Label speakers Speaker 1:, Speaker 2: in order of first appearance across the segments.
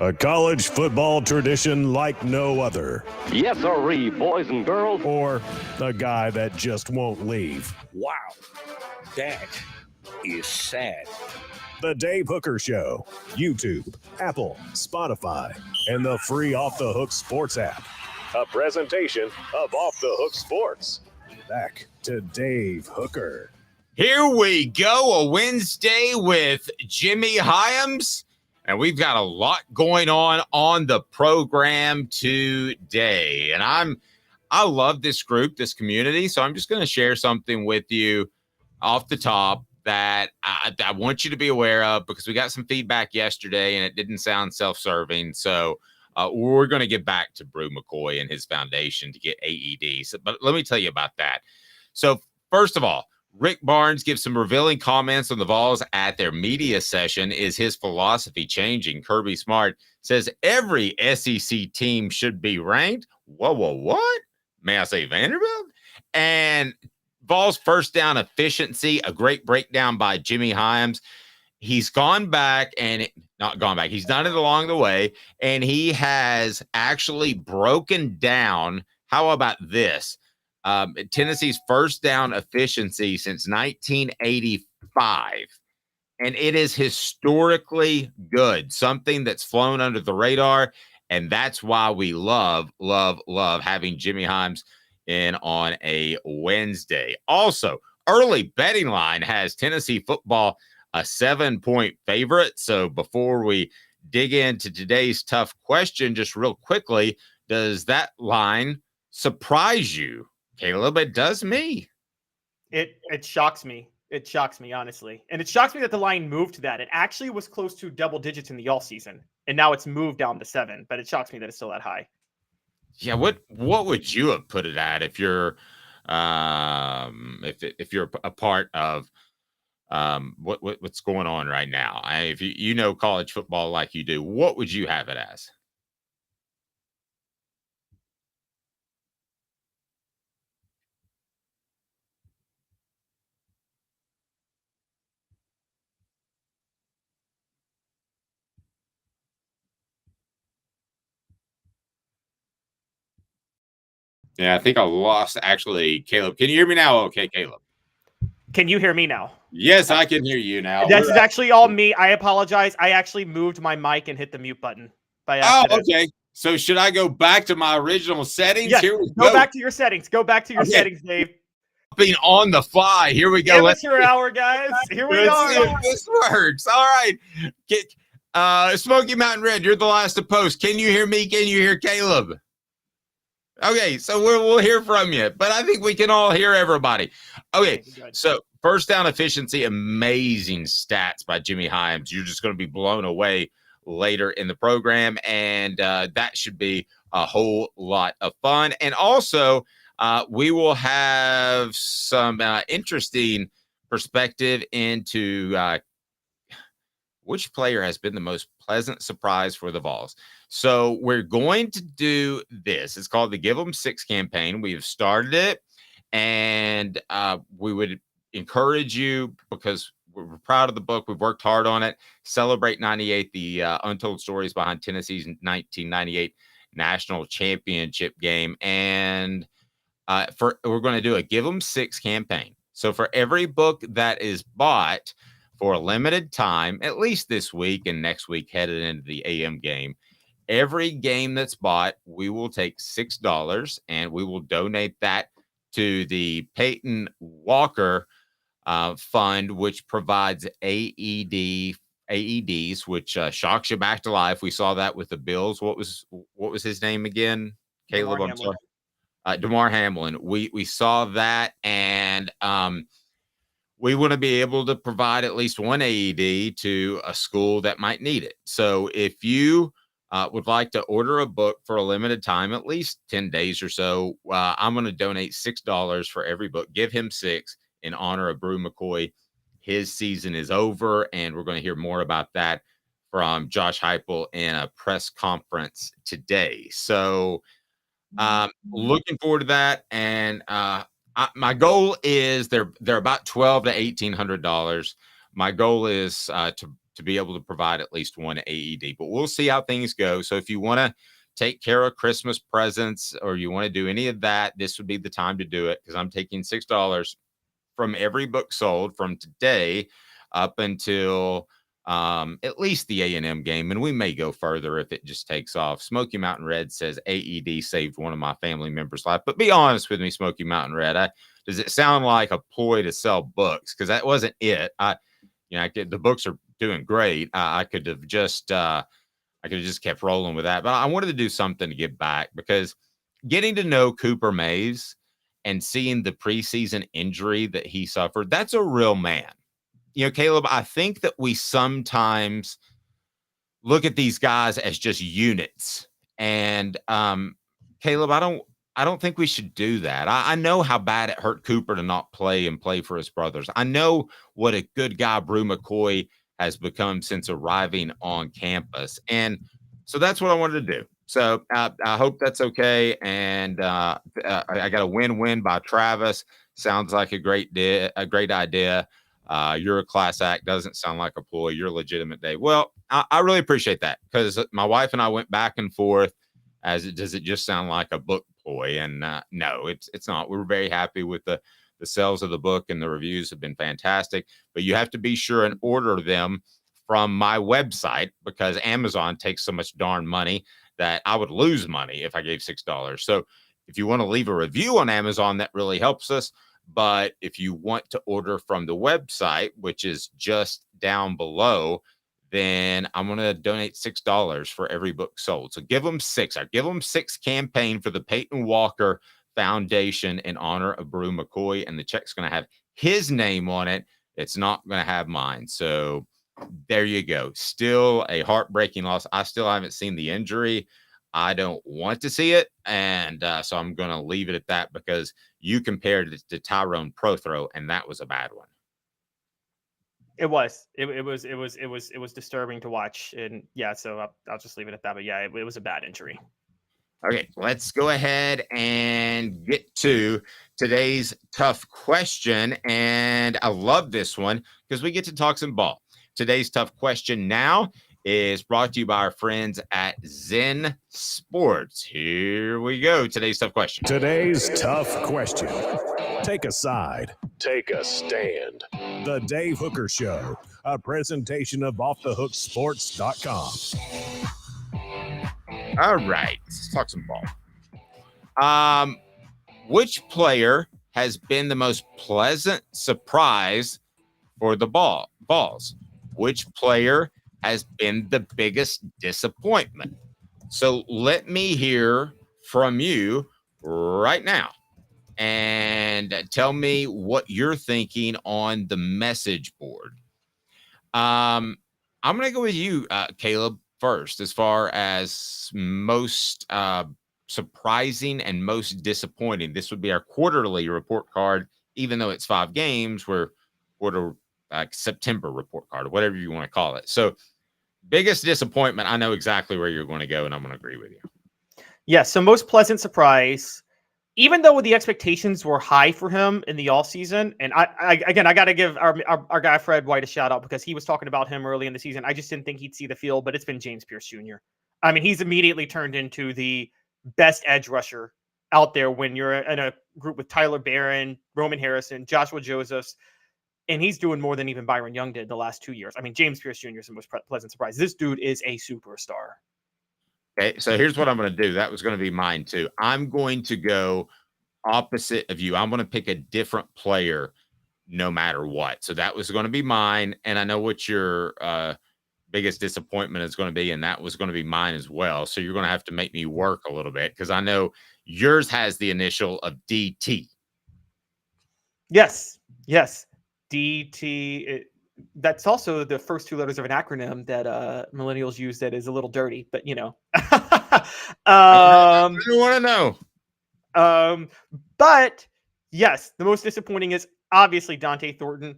Speaker 1: A college football tradition like no other.
Speaker 2: Yes, sirree, boys and girls.
Speaker 1: Or a guy that just won't leave.
Speaker 3: Wow, that is sad.
Speaker 1: The Dave Hooker Show. YouTube, Apple, Spotify, and the free Off the Hook Sports app. A presentation of Off the Hook Sports. Back to Dave Hooker.
Speaker 4: Here we go, a Wednesday with Jimmy Hyams. And we've got a lot going on the program today. And I love this group, this community. So I'm just going to share something with you off the top that I want you to be aware of, because we got some feedback yesterday and it didn't sound self-serving. So we're going to get back to Brew McCoy and his foundation to get AEDs. But let me tell you about that. So first of all, Rick Barnes gives some revealing comments on the Vols at their media session. Is his philosophy changing? Kirby Smart says every SEC team should be ranked. Whoa, what? May I say Vanderbilt? And Vols first down efficiency, a great breakdown by Jimmy Hyams. He's gone back and not gone back. He's done it along the way, and he has actually broken down. How about this? Tennessee's first down efficiency since 1985, and it is historically good, something that's flown under the radar, and that's why we love having Jimmy Hyams in on a Wednesday. Also, early betting line has Tennessee football a 7-point favorite. So before we dig into today's tough question, just real quickly, does that line surprise you? Caleb, it does me.
Speaker 5: It shocks me. It shocks me, honestly. And it shocks me that the line moved to that. It actually was close to double digits in the all season, and now it's moved down to 7, but it shocks me that it's still that high.
Speaker 4: Yeah, what would you have put it at if you're if you're a part of what's going on right now? If you know college football like you do, what would you have it as? Yeah, I think I lost actually, Caleb. Can you hear me now? Okay, Caleb.
Speaker 5: Can you hear me now?
Speaker 4: Yes, I can hear you now.
Speaker 5: This is actually all me. I apologize. I actually moved my mic and hit the mute button by accident.
Speaker 4: Oh, okay. So should I go back to my original settings?
Speaker 5: Yes,
Speaker 4: Here we
Speaker 5: go back to your settings. Go back to your settings, Dave.
Speaker 4: Being on the fly. Here we go.
Speaker 5: Let's hear hour, guys. Here we
Speaker 4: Let's see
Speaker 5: are.
Speaker 4: if this works. All right. Smoky Mountain Red, you're the last to post. Can you hear me? Can you hear Caleb? Okay, so we'll hear from you, but I think we can all hear everybody. Okay, so first down efficiency, amazing stats by Jimmy Hyams. You're just going to be blown away later in the program, and that should be a whole lot of fun. And also, we will have some interesting perspective into which player has been the most pleasant surprise for the Vols. So we're going to do this. It's called the Give 'Em 6 campaign. We have started it, and we would encourage you, because we're proud of the book. We've worked hard on it. Celebrate 98, the untold stories behind Tennessee's 1998 national championship game. And we're going to do a Give 'Em 6 campaign. So for every book that is bought for a limited time, at least this week and next week headed into the AM game, every game that's bought, we will take $6 and we will donate that to the Peyton Walker Fund, which provides AEDs, which shocks you back to life. We saw that with the Bills. What was his name again? Caleb, I'm sorry. DeMar Hamlin. We saw that, and we want to be able to provide at least one AED to a school that might need it. So if you would like to order a book for a limited time, at least 10 days or so, I'm going to donate $6 for every book. Give him 6 in honor of Brew McCoy. His season is over, and we're going to hear more about that from Josh Heupel in a press conference today. So looking forward to that. And my goal is they're about $1,200 to $1,800. My goal is to to be able to provide at least one AED. But we'll see how things go. So if you want to take care of Christmas presents or you want to do any of that, this would be the time to do it, because I'm taking $6 from every book sold from today up until at least the A&M game, and we may go further if it just takes off. Smoky Mountain Red says AED saved one of my family members' life. But be honest with me, Smoky Mountain Red, does it sound like a ploy to sell books? Because that wasn't it. The books are doing great. I could have just kept rolling with that, but I wanted to do something to give back, because getting to know Cooper Mays and seeing the preseason injury that he suffered, that's a real man. Caleb, I think that we sometimes look at these guys as just units. And Caleb, I don't think we should do that. I know how bad it hurt Cooper to not play for his brothers. I know what a good guy Brew McCoy has become since arriving on campus. And so that's what I wanted to do. So I hope that's okay. And I got a win-win by Travis. Sounds like a great idea. You're a class act. Doesn't sound like a ploy. You're a legitimate, Dave. Well, I really appreciate that, because my wife and I went back and forth. Does it just sound like a book ploy? And no, it's not. We were very happy with the sales of the book, and the reviews have been fantastic. But you have to be sure and order them from my website, because Amazon takes so much darn money that I would lose money if I gave $6. So if you want to leave a review on Amazon, that really helps us. But if you want to order from the website, which is just down below, then I'm going to donate $6 for every book sold. So give them 6. I give them 6 campaign for the Peyton Walker Foundation in honor of Brew McCoy, and the check's going to have his name on it. It's not going to have mine. So there you go. Still a heartbreaking loss. I still haven't seen the injury. I don't want to see it. And so I'm going to leave it at that, because you compared it to Tyrone Prothro, and that was a bad one.
Speaker 5: It was disturbing to watch. And yeah, so I'll just leave it at that. But yeah, it was a bad injury.
Speaker 4: Okay, let's go ahead and get to today's tough question. And I love this one because we get to talk some ball. Today's tough question now is brought to you by our friends at Zen Sports. Here we go. Today's tough question.
Speaker 1: Today's tough question. Take a side. Take a stand. The Dave Hooker Show, a presentation of offthehooksports.com.
Speaker 4: All right, let's talk some ball. Which player has been the most pleasant surprise for the Vols? Which player has been the biggest disappointment? So let me hear from you right now and tell me what you're thinking on the message board. I'm going to go with you, Caleb, first, as far as most surprising and most disappointing. This would be our quarterly report card, even though it's 5 games. We're quarter September report card, or whatever you want to call it. So biggest disappointment, I know exactly where you're going to go, and I'm going to agree with you.
Speaker 5: Yeah, so most pleasant surprise, even though the expectations were high for him in the all season. And I got to give our guy Fred White a shout out, because he was talking about him early in the season. I just didn't think he'd see the field, but it's been James Pierce Jr. I mean, he's immediately turned into the best edge rusher out there when you're in a group with Tyler Barron, Roman Harrison, Joshua Josephs, and he's doing more than even Byron Young did the last 2 years. I mean, James Pierce Jr. is the most pleasant surprise. This dude is a superstar.
Speaker 4: Okay, so here's what I'm going to do. That was going to be mine too. I'm going to go opposite of you. I'm going to pick a different player no matter what. So that was going to be mine. And I know what your biggest disappointment is going to be, and that was going to be mine as well. So you're going to have to make me work a little bit, because I know yours has the initial of DT.
Speaker 5: Yes. DT. That's also the first 2 letters of an acronym that millennials use that is a little dirty, but you know.
Speaker 4: I want to know.
Speaker 5: But yes, the most disappointing is obviously Dante Thornton.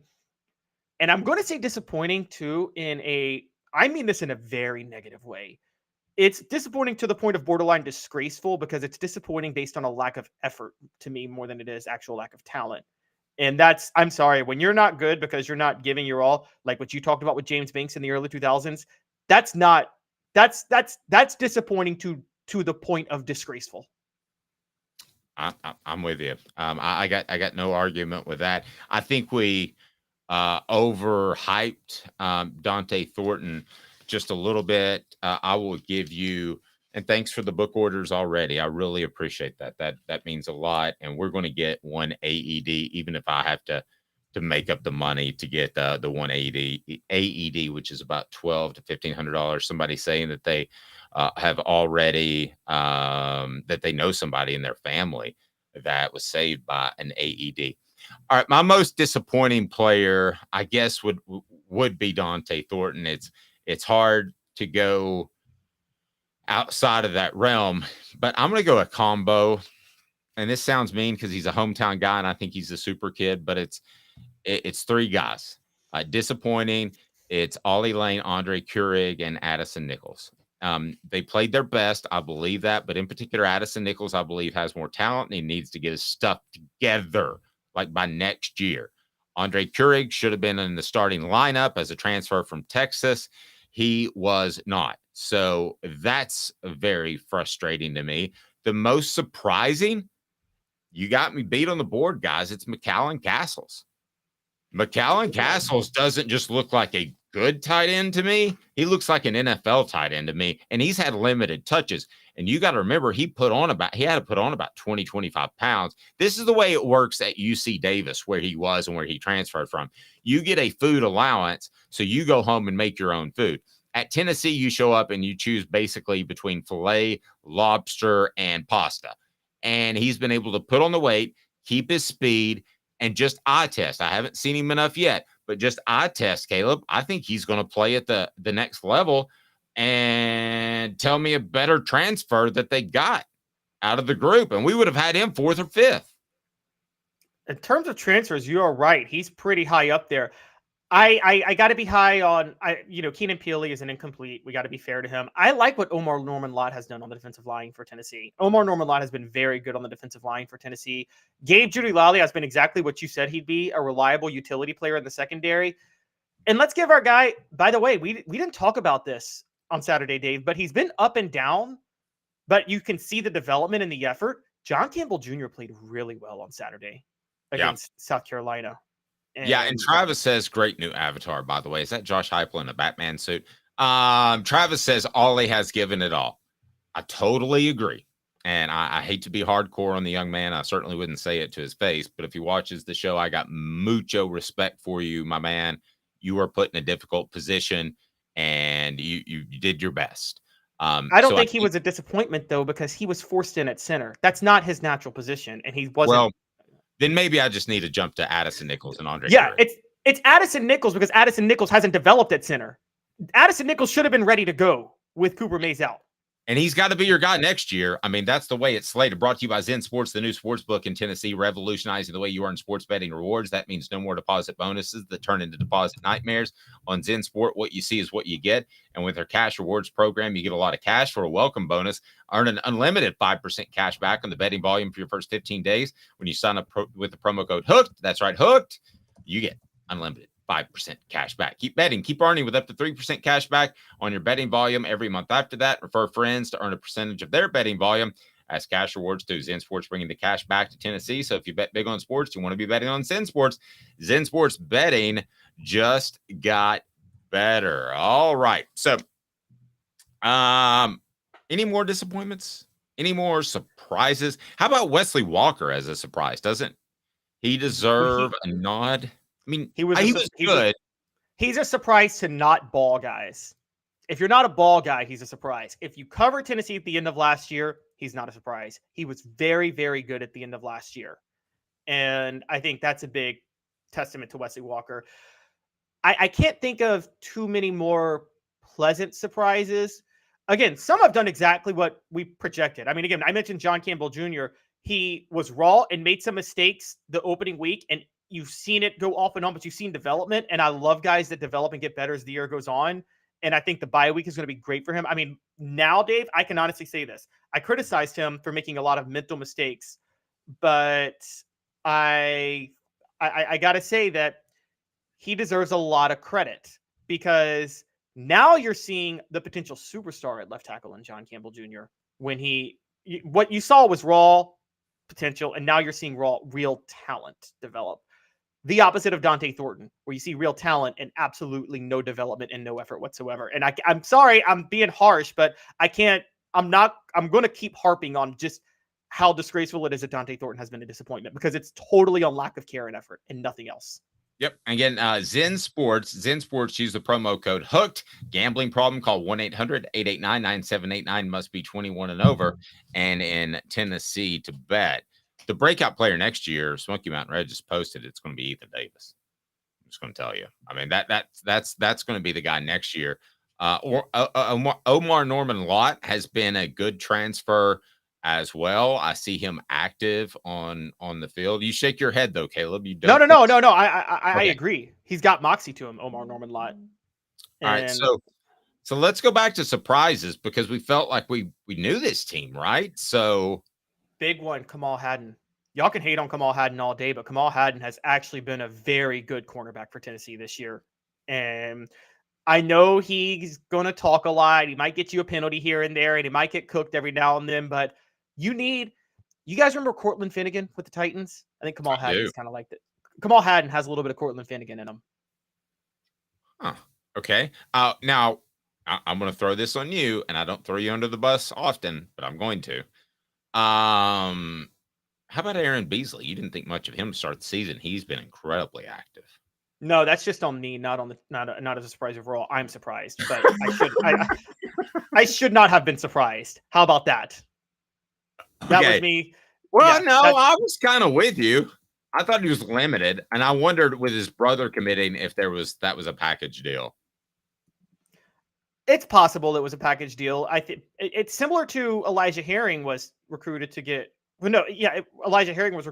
Speaker 5: And I'm going to say disappointing too I mean this in a very negative way. It's disappointing to the point of borderline disgraceful, because it's disappointing based on a lack of effort to me more than it is actual lack of talent. And I'm sorry, when you're not good because you're not giving your all, like what you talked about with James Banks in the early 2000s, that's disappointing to the point of disgraceful.
Speaker 4: I'm with you. I got no argument with that. I think we overhyped Dante Thornton just a little bit. I will give you, and thanks for the book orders already. I really appreciate that. That means a lot. And we're going to get one AED, even if I have to make up the money to get the one AED, which is about $1,200 to $1,500. Somebody saying that they have already that they know somebody in their family that was saved by an AED. All right, my most disappointing player, I guess, would be Dante Thornton. It's hard to go outside of that realm, but I'm going to go a combo. And this sounds mean because he's a hometown guy, and I think he's a super kid. But it's three guys. Disappointing. It's Ollie Lane, Andre Keurig, and Addison Nichols. They played their best. I believe that. But in particular, Addison Nichols, I believe, has more talent, and he needs to get his stuff together, like by next year. Andre Keurig should have been in the starting lineup as a transfer from Texas. He was not. So that's very frustrating to me. The most surprising, you got me beat on the board, guys. It's McCallan Castles. McCallan Castles doesn't just look like a good tight end to me. He looks like an NFL tight end to me, and he's had limited touches. And you got to remember, he had to put on about 20, 25 pounds. This is the way it works at UC Davis, where he was and where he transferred from. You get a food allowance, so you go home and make your own food. At Tennessee, you show up and you choose basically between filet, lobster, and pasta. And he's been able to put on the weight, keep his speed, and just eye test. I haven't seen him enough yet, but just eye test, Caleb. I think he's going to play at the next level. And tell me a better transfer that they got out of the group, and we would have had him 4th or 5th.
Speaker 5: In terms of transfers, you are right. He's pretty high up there. I got to be high on, Keenan Peely is an incomplete. We got to be fair to him. I like what Omar Norman-Lott has done on the defensive line for Tennessee. Omar Norman-Lott has been very good on the defensive line for Tennessee. Gabe Jeudy-Lally has been exactly what you said he'd be, a reliable utility player in the secondary. And let's give our guy, by the way, we didn't talk about this on Saturday, Dave, but he's been up and down, but you can see the development and the effort. John Campbell Jr. played really well on Saturday against South Carolina.
Speaker 4: And Travis says, great new avatar, by the way. Is that Josh Heupel in a Batman suit? Travis says, Ollie has given it all. I totally agree. And I hate to be hardcore on the young man. I certainly wouldn't say it to his face. But if he watches the show, I got mucho respect for you, my man. You were put in a difficult position, and you did your best.
Speaker 5: I don't think he was a disappointment, though, because he was forced in at center. That's not his natural position, and he wasn't.
Speaker 4: Well, then maybe I just need to jump to Addison Nichols and Andre.
Speaker 5: Yeah, it's Addison Nichols because Addison Nichols hasn't developed at center. Addison Nichols should have been ready to go with Cooper Mays out.
Speaker 4: And he's got to be your guy next year. I mean, that's the way it's slated. Brought to you by Zen Sports, the new sports book in Tennessee, revolutionizing the way you earn sports betting rewards. That means no more deposit bonuses that turn into deposit nightmares. On Zen Sport, what you see is what you get. And with their cash rewards program, you get a lot of cash for a welcome bonus. Earn an unlimited 5% cash back on the betting volume for your first 15 days when you sign up with the promo code HOOKED. That's right, HOOKED. You get unlimited 5% cash back. Keep betting, keep earning with up to 3% cash back on your betting volume every month. After that, refer friends to earn a percentage of their betting volume as cash rewards too. Zen Sports bringing the cash back to Tennessee. So if you bet big on sports, you want to be betting on Zen Sports. Zen Sports betting just got better. All right. So, any more disappointments? Any more surprises? How about Wesley Walker as a surprise? Doesn't he deserve a nod? I mean, he was good.
Speaker 5: He's a surprise to not ball guys. If you're not a ball guy, he's a surprise. If you cover Tennessee at the end of last year, he's not a surprise. He was very, very good at the end of last year. And I think that's a big testament to Wesley Walker. I can't think of too many more pleasant surprises. Again, some have done exactly what we projected. I mean, again, I mentioned John Campbell Jr. He was raw and made some mistakes the opening week, and you've seen it go off and on, but you've seen development. And I love guys that develop and get better as the year goes on. And I think the bye week is going to be great for him. I mean, now, Dave, I can honestly say this. I criticized him for making a lot of mental mistakes, but I I got to say that he deserves a lot of credit because now you're seeing the potential superstar at left tackle in John Campbell Jr. when what you saw was raw potential, and now you're seeing real talent develop. The opposite of Dante Thornton, where you see real talent and absolutely no development and no effort whatsoever. And I'm sorry, I'm being harsh, but I'm going to keep harping on just how disgraceful it is that Dante Thornton has been a disappointment because it's totally on lack of care and effort and nothing else.
Speaker 4: Yep. Again, Zen Sports, use the promo code HOOKED. Gambling problem, call 1-800-889-9789. Must be 21 and over and in Tennessee to bet. The breakout player next year, Smoky Mountain Red just posted, it's going to be Ethan Davis. I'm just going to tell you. I mean, that's going to be the guy next year. Omar Norman Lott has been a good transfer as well. I see him active on the field. You shake your head though, Caleb. You don't.
Speaker 5: No. I agree. He's got moxie to him, Omar Norman Lott.
Speaker 4: All right, so let's go back to surprises because we felt like we knew this team, right? So
Speaker 5: big one, Kamal Hadden. Y'all can hate on Kamal Hadden all day, but Kamal Hadden has actually been a very good cornerback for Tennessee this year. And I know he's going to talk a lot. He might get you a penalty here and there, and he might get cooked every now and then, but you guys remember Cortland Finnegan with the Titans? I think Kamal Hadden is kind of like that. Kamal Hadden has a little bit of Cortland Finnegan in him.
Speaker 4: Huh. Okay. Now I'm going to throw this on you, and I don't throw you under the bus often, but I'm going to. How about Aaron Beasley? You didn't think much of him to start the season. He's been incredibly active.
Speaker 5: No, that's just on me, not as a surprise overall. I'm surprised, but I should not have been surprised. How about that? That was me.
Speaker 4: Well, yeah, I was kind of with you. I thought he was limited, and I wondered with his brother committing if that was a package deal.
Speaker 5: It's possible it was a package deal. I think it's similar to Elijah Herring was recruited to get. Well, no, yeah, Elijah Herring was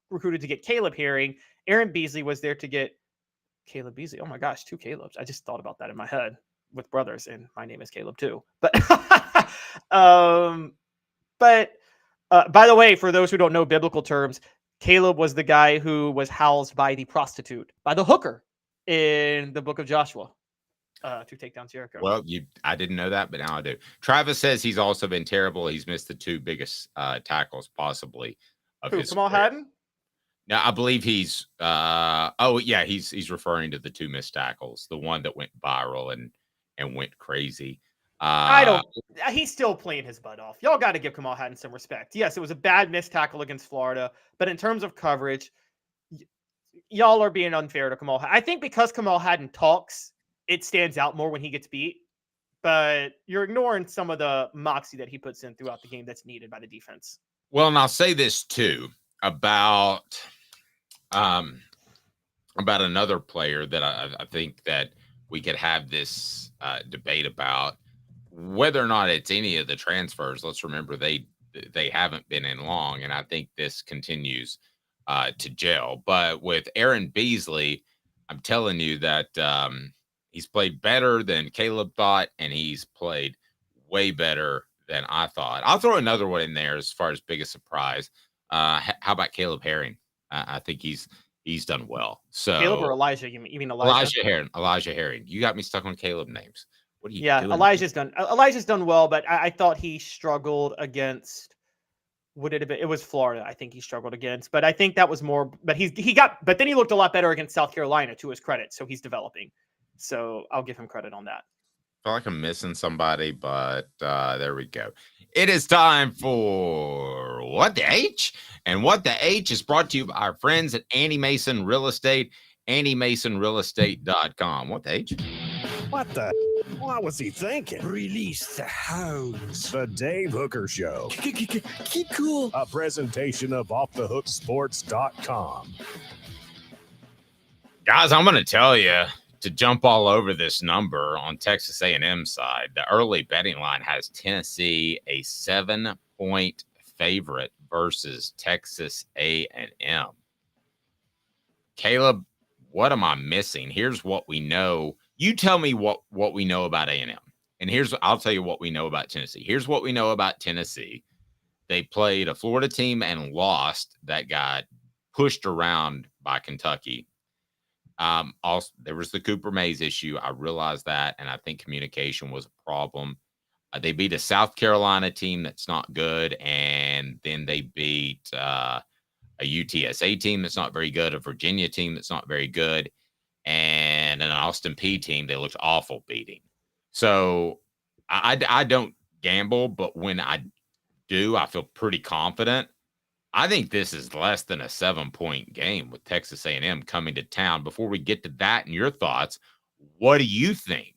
Speaker 5: recruited to get Caleb Herring. Aaron Beasley was there to get Caleb Beasley. Oh my gosh, 2 Calebs. I just thought about that in my head with brothers, and my name is Caleb too. But, by the way, for those who don't know biblical terms, Caleb was the guy who was housed by the prostitute, by the hooker in the book of Joshua. To take down Jericho.
Speaker 4: Well, I didn't know that, but now I do. Travis says he's also been terrible. He's missed the 2 biggest tackles possibly of his
Speaker 5: Kamal Hadden?
Speaker 4: Now I believe he's he's referring to the 2 missed tackles, the one that went viral and went crazy.
Speaker 5: He's still playing his butt off. Y'all got to give Kamal Hadden some respect. Yes, it was a bad missed tackle against Florida, but in terms of coverage, y'all are being unfair to Kamal Hadden. I think because Kamal Hadden talks, it stands out more when he gets beat, but you're ignoring some of the moxie that he puts in throughout the game that's needed by the defense.
Speaker 4: Well, and I'll say this too about another player that I think that we could have this debate about whether or not it's any of the transfers. Let's remember they haven't been in long, and I think this continues to gel. But with Aaron Beasley, I'm telling you that he's played better than Caleb thought, and he's played way better than I thought. I'll throw another one in there as far as biggest surprise. How about Caleb Herring? I think he's done well. So
Speaker 5: Caleb or Elijah? You mean Elijah?
Speaker 4: Elijah Herring. You got me stuck on Caleb names. What are you doing?
Speaker 5: Elijah's done well, but I thought he struggled against. Would it have been? It was Florida. I think he struggled against, but I think that was more. But but then he looked a lot better against South Carolina, to his credit. So he's developing. So I'll give him credit on that.
Speaker 4: I feel like I'm missing somebody, but there we go. It is time for What the H? And What the H is brought to you by our friends at Annie Mason Real Estate, AnnieMasonRealEstate.com. What the H?
Speaker 1: What the? What was he thinking?
Speaker 3: Release the hounds.
Speaker 1: The Dave Hooker Show.
Speaker 3: Keep cool.
Speaker 1: A presentation of OffTheHookSports.com.
Speaker 4: Guys, I'm going to tell you to jump all over this number on Texas A&M side. The early betting line has Tennessee a 7-point favorite versus Texas A&M. Caleb, what am I missing? Here's what we know. You tell me what we know about A&M. And I'll tell you what we know about Tennessee. Here's what we know about Tennessee. They played a Florida team and lost that got pushed around by Kentucky. Also, there was the Cooper Mays issue. I realized that, and I think communication was a problem. They beat a South Carolina team that's not good, and then they beat a UTSA team that's not very good, a Virginia team that's not very good, and an Austin Peay team they looked awful beating. So I don't gamble, but when I do, I feel pretty confident. I think this is less than a 7-point game with Texas A&M coming to town. Before we get to that and your thoughts, what do you think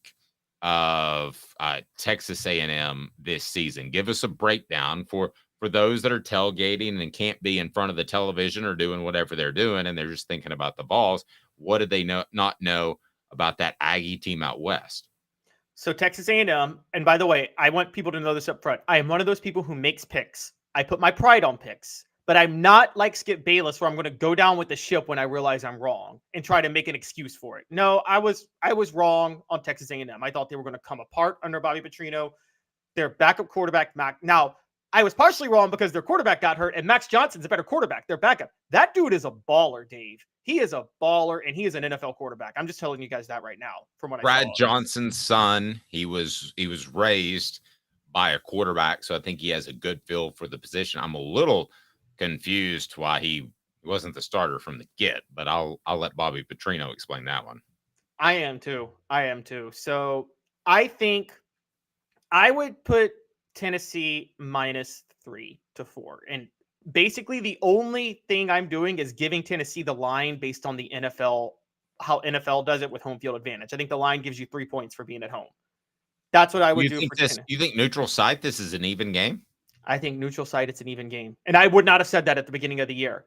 Speaker 4: of Texas A&M this season? Give us a breakdown for those that are tailgating and can't be in front of the television or doing whatever they're doing, and they're just thinking about the Vols. What do they not know about that Aggie team out west?
Speaker 5: So Texas A&M, and by the way, I want people to know this up front. I am one of those people who makes picks. I put my pride on picks, but I'm not like Skip Bayless where I'm going to go down with the ship when I realize I'm wrong and try to make an excuse for it. No, I was wrong on Texas A&M. I thought they were going to come apart under Bobby Petrino. Their backup quarterback, Mac. Now, I was partially wrong because their quarterback got hurt, and Max Johnson's a better quarterback. Their backup. That dude is a baller, Dave. He is a baller, and he is an NFL quarterback. I'm just telling you guys that right now from what I saw.
Speaker 4: Brad Johnson's son, he was raised by a quarterback, so I think he has a good feel for the position. I'm a little confused why he wasn't the starter from the get, but I'll let Bobby Petrino explain that one.
Speaker 5: I am too. So I think I would put Tennessee -3 to 4. And basically the only thing I'm doing is giving Tennessee the line based on the NFL, how NFL does it with home field advantage. I think the line gives you 3 points for being at home. That's what I would do.
Speaker 4: You think neutral site, this is an even game?
Speaker 5: I think neutral site, it's an even game. And I would not have said that at the beginning of the year.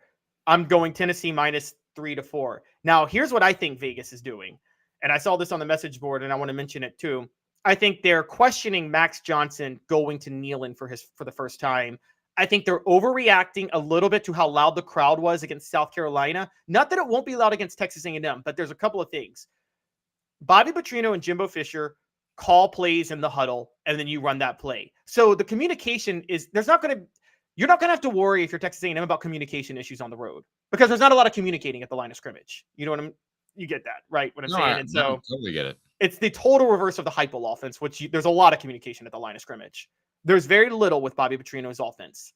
Speaker 5: I'm going Tennessee -3 to 4. Now, here's what I think Vegas is doing. And I saw this on the message board, and I want to mention it too. I think they're questioning Max Johnson going to Neyland for the first time. I think they're overreacting a little bit to how loud the crowd was against South Carolina. Not that it won't be loud against Texas A&M, but there's a couple of things. Bobby Petrino and Jimbo Fisher call plays in the huddle, and then you run that play. So the communication is you're not going to have to worry if you're Texas A&M about communication issues on the road because there's not a lot of communicating at the line of scrimmage. You know what you get that, right? What I'm saying. And so
Speaker 4: I totally get it.
Speaker 5: It's the total reverse of the hypo offense, which there's a lot of communication at the line of scrimmage. There's very little with Bobby Petrino's offense.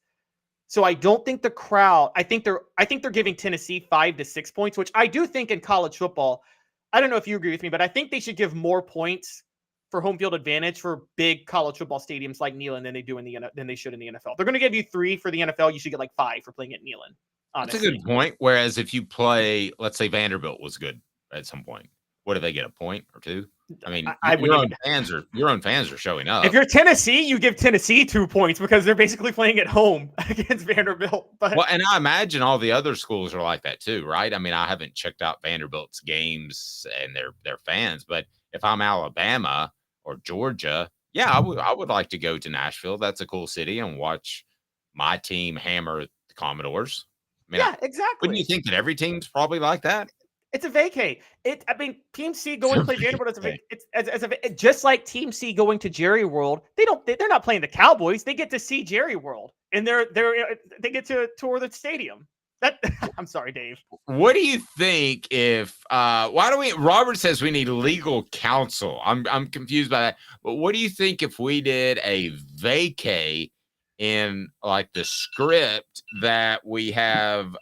Speaker 5: So I don't think the crowd, I think they're giving Tennessee 5 to 6 points, which I do think in college football, I don't know if you agree with me, but I think they should give more points for home field advantage for big college football stadiums like Neyland than they should in the NFL. They're going to give you 3 for the NFL. You should get like 5 for playing at Neyland. Honestly.
Speaker 4: That's a good point. Whereas if you play, let's say Vanderbilt was good at some point, what do they get, a point or 2? I mean, your own fans are showing up.
Speaker 5: If you're Tennessee, you give Tennessee 2 points because they're basically playing at home against Vanderbilt.
Speaker 4: Well, and I imagine all the other schools are like that too, right? I mean, I haven't checked out Vanderbilt's games and their fans, but if I'm Alabama or Georgia, yeah, I would like to go to Nashville. That's a cool city and watch my team hammer the Commodores. I mean,
Speaker 5: yeah, exactly.
Speaker 4: Wouldn't you think that every team's probably like that?
Speaker 5: It's a vacay. Team C going to play Vanderbilt. It's just like Team C going to Jerry World. They're not playing the Cowboys. They get to see Jerry World, and they get to tour the stadium. I'm sorry, Dave.
Speaker 4: What do you think if Robert says we need legal counsel? I'm confused by that. But what do you think if we did a vacay in like the script that we have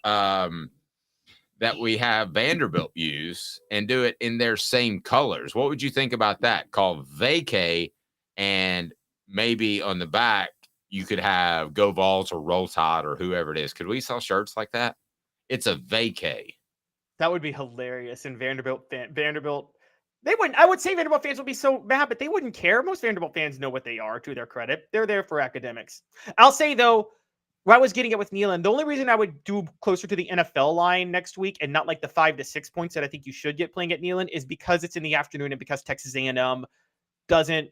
Speaker 4: Vanderbilt use and do it in their same colors? What would you think about that? Called vacay, and maybe on the back you could have Go Vols or Roll Tide or whoever it is. Could we sell shirts like that? It's a vacay.
Speaker 5: That would be hilarious. And Vanderbilt, they wouldn't. I would say Vanderbilt fans would be so mad, but they wouldn't care. Most Vanderbilt fans know what they are, to their credit. They're there for academics. I'll say though, where I was getting it with Neyland, the only reason I would do closer to the NFL line next week and not like the 5 to 6 points that I think you should get playing at Neyland is because it's in the afternoon and because Texas A&M doesn't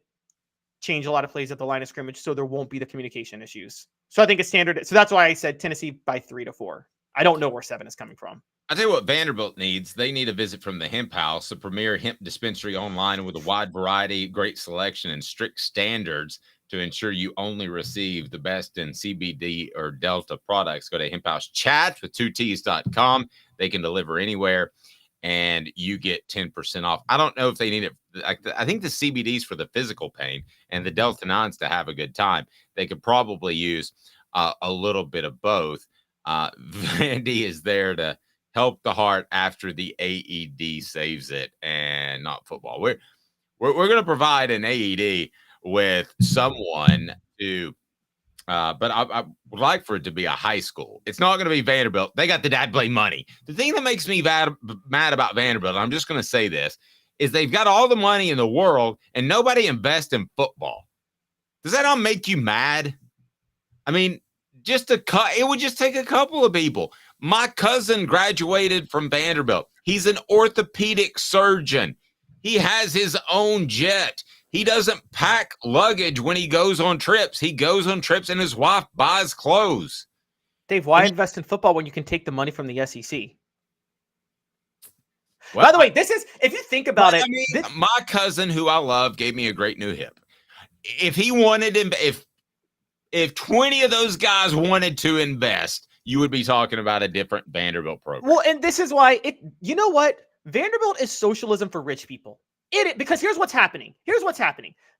Speaker 5: change a lot of plays at the line of scrimmage, so there won't be the communication issues. So I think a standard. So that's why I said Tennessee by 3 to 4. I don't know where 7 is coming from.
Speaker 4: I'll tell you what Vanderbilt needs. They need a visit from the Hemp House, a premier hemp dispensary online with a wide variety, great selection, and strict standards. to ensure you only receive the best in CBD or Delta products, go to hemphousechat with 2Ts.com. They can deliver anywhere, and you get 10% off. I don't know if they need it. I think the CBD's for the physical pain and the Delta 9's to have a good time. They could probably use a little bit of both. Vandy is there to help the heart after the AED saves it, and not football. We're going to provide an AED with someone to, but I would like for it to be a high school. It's not going to be Vanderbilt. They got the dad play money. The thing that makes me mad about Vanderbilt, I'm just going to say this, is they've got all the money in the world and nobody invests in football. Does that not make you mad? I mean, it would just take a couple of people. My cousin graduated from Vanderbilt. He's an orthopedic surgeon. He has his own jet. He doesn't pack luggage when he goes on trips. He goes on trips and his wife buys clothes.
Speaker 5: Dave, why invest in football when you can take the money from the SEC?
Speaker 4: Well,
Speaker 5: by the way, this is, if you think about it.
Speaker 4: I mean, my cousin, who I love, gave me a great new hip. If he wanted him, if 20 of those guys wanted to invest, you would be talking about a different Vanderbilt program.
Speaker 5: Well, and this is why you know what? Vanderbilt is socialism for rich people. Because here's what's happening.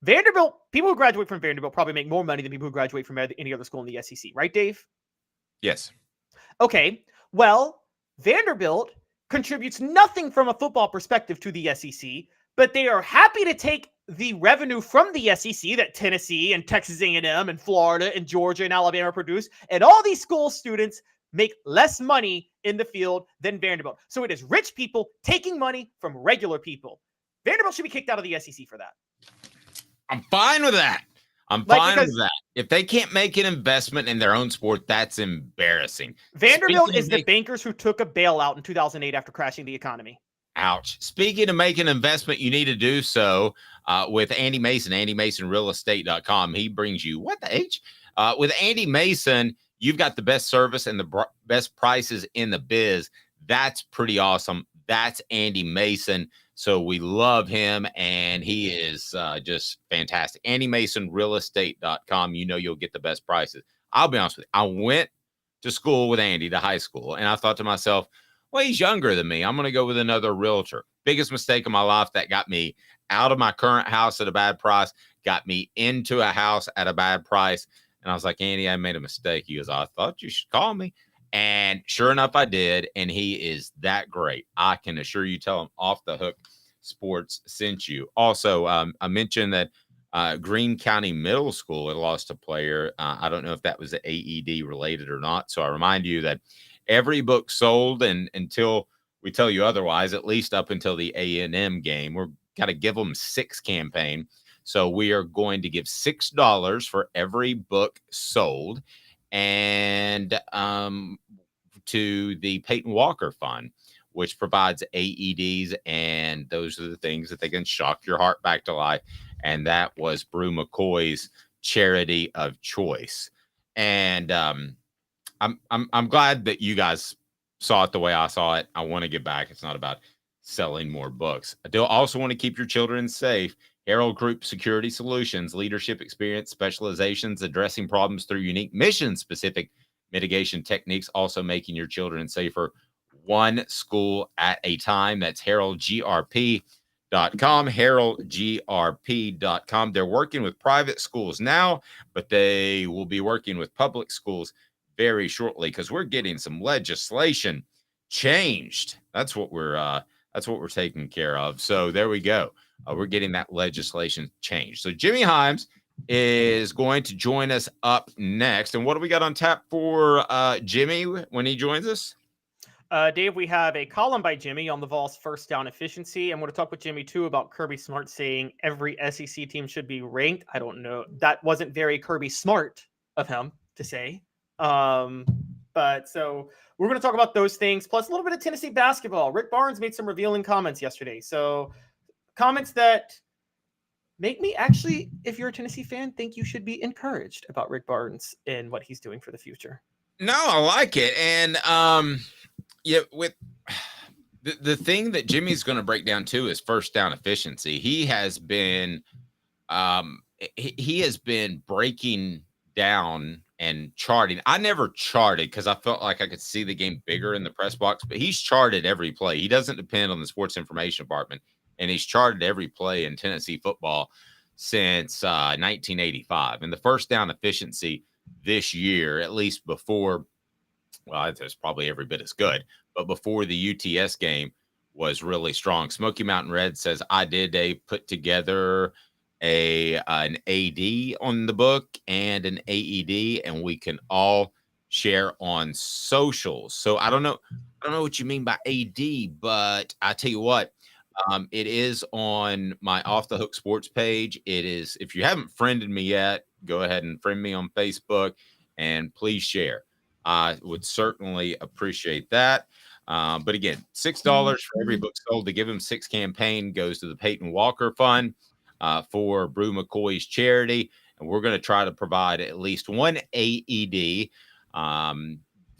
Speaker 5: Vanderbilt, people who graduate from Vanderbilt probably make more money than people who graduate from any other school in the SEC, right, Dave?
Speaker 4: Yes.
Speaker 5: Okay. Well, Vanderbilt contributes nothing from a football perspective to the SEC, but they are happy to take the revenue from the SEC that Tennessee and Texas A&M and Florida and Georgia and Alabama produce, and all these school students make less money in the field than Vanderbilt. So it is rich people taking money from regular people. Vanderbilt should be kicked out of the SEC for that.
Speaker 4: I'm fine with that. With that. If they can't make an investment in their own sport, that's embarrassing.
Speaker 5: Vanderbilt is the bankers who took a bailout in 2008 after crashing the economy.
Speaker 4: Ouch. Speaking of making an investment, you need to do so with Andy Mason, AndyMasonRealEstate.com. He brings you, what the H? With Andy Mason, you've got the best service and the best prices in the biz. That's pretty awesome. That's Andy Mason. So we love him, and he is just fantastic. AndyMasonRealEstate.com. You know you'll get the best prices. I'll be honest with you. I went to school with Andy, to high school, and I thought to myself, well, he's younger than me. I'm going to go with another realtor. Biggest mistake of my life that got me out of my current house at a bad price, got me into a house at a bad price. And I was like, Andy, I made a mistake. He goes, I thought you should call me. And sure enough, I did. And he is that great. I can assure you, tell him Off the Hook Sports sent you. Also, I mentioned that Greene County Middle School had lost a player. I don't know if that was AED related or not. So I remind you that every book sold, and until we tell you otherwise, at least up until the A&M game, we're got to give them 6 campaign. So we are going to give $6 for every book sold, and to the Peyton Walker Fund, which provides AEDs, and those are the things that they can shock your heart back to life. And that was Brew McCoy's charity of choice. And I'm glad that you guys saw it the way I saw it. I want to give back. It's not about selling more books. I do also want to keep your children safe. Herald Group Security Solutions, leadership experience, specializations, addressing problems through unique mission-specific mitigation techniques, also making your children safer one school at a time. That's HeraldGRP.com, HeraldGRP.com. They're working with private schools now, but they will be working with public schools very shortly, because we're getting some legislation changed. That's what we're taking care of. So there we go. We're getting that legislation changed. So Jimmy Hyams is going to join us up next. And what do we got on tap for Jimmy when he joins us?
Speaker 5: Dave, we have a column by Jimmy on the Vols' first down efficiency. I'm going to talk with Jimmy, too, about Kirby Smart saying every SEC team should be ranked. I don't know. That wasn't very Kirby Smart of him to say. But so we're going to talk about those things, plus a little bit of Tennessee basketball. Rick Barnes made some revealing comments yesterday. So comments that make me actually, if you're a Tennessee fan, think you should be encouraged about Rick Barnes and what he's doing for the future.
Speaker 4: No, I like it. And yeah, with the thing that Jimmy's going to break down too is first down efficiency. He has been he has been breaking down and charting. I never charted because I felt like I could see the game bigger in the press box, but he's charted every play. He doesn't depend on the sports information department, and he's charted every play in Tennessee football since 1985. And the first down efficiency this year, at least before, well, it's probably every bit as good, but before the UTS game was really strong. Smoky Mountain Red says, I did put together an AD on the book and an AED, and we can all share on socials. So I don't know what you mean by AD, but I tell you what, it is on my Off the Hook Sports page. It is, if you haven't friended me yet, go ahead and friend me on Facebook and please share. I would certainly appreciate that. But again, $6 for every book sold. The Give Him Six campaign goes to the Peyton Walker Fund for Brew McCoy's charity. And we're going to try to provide at least one AED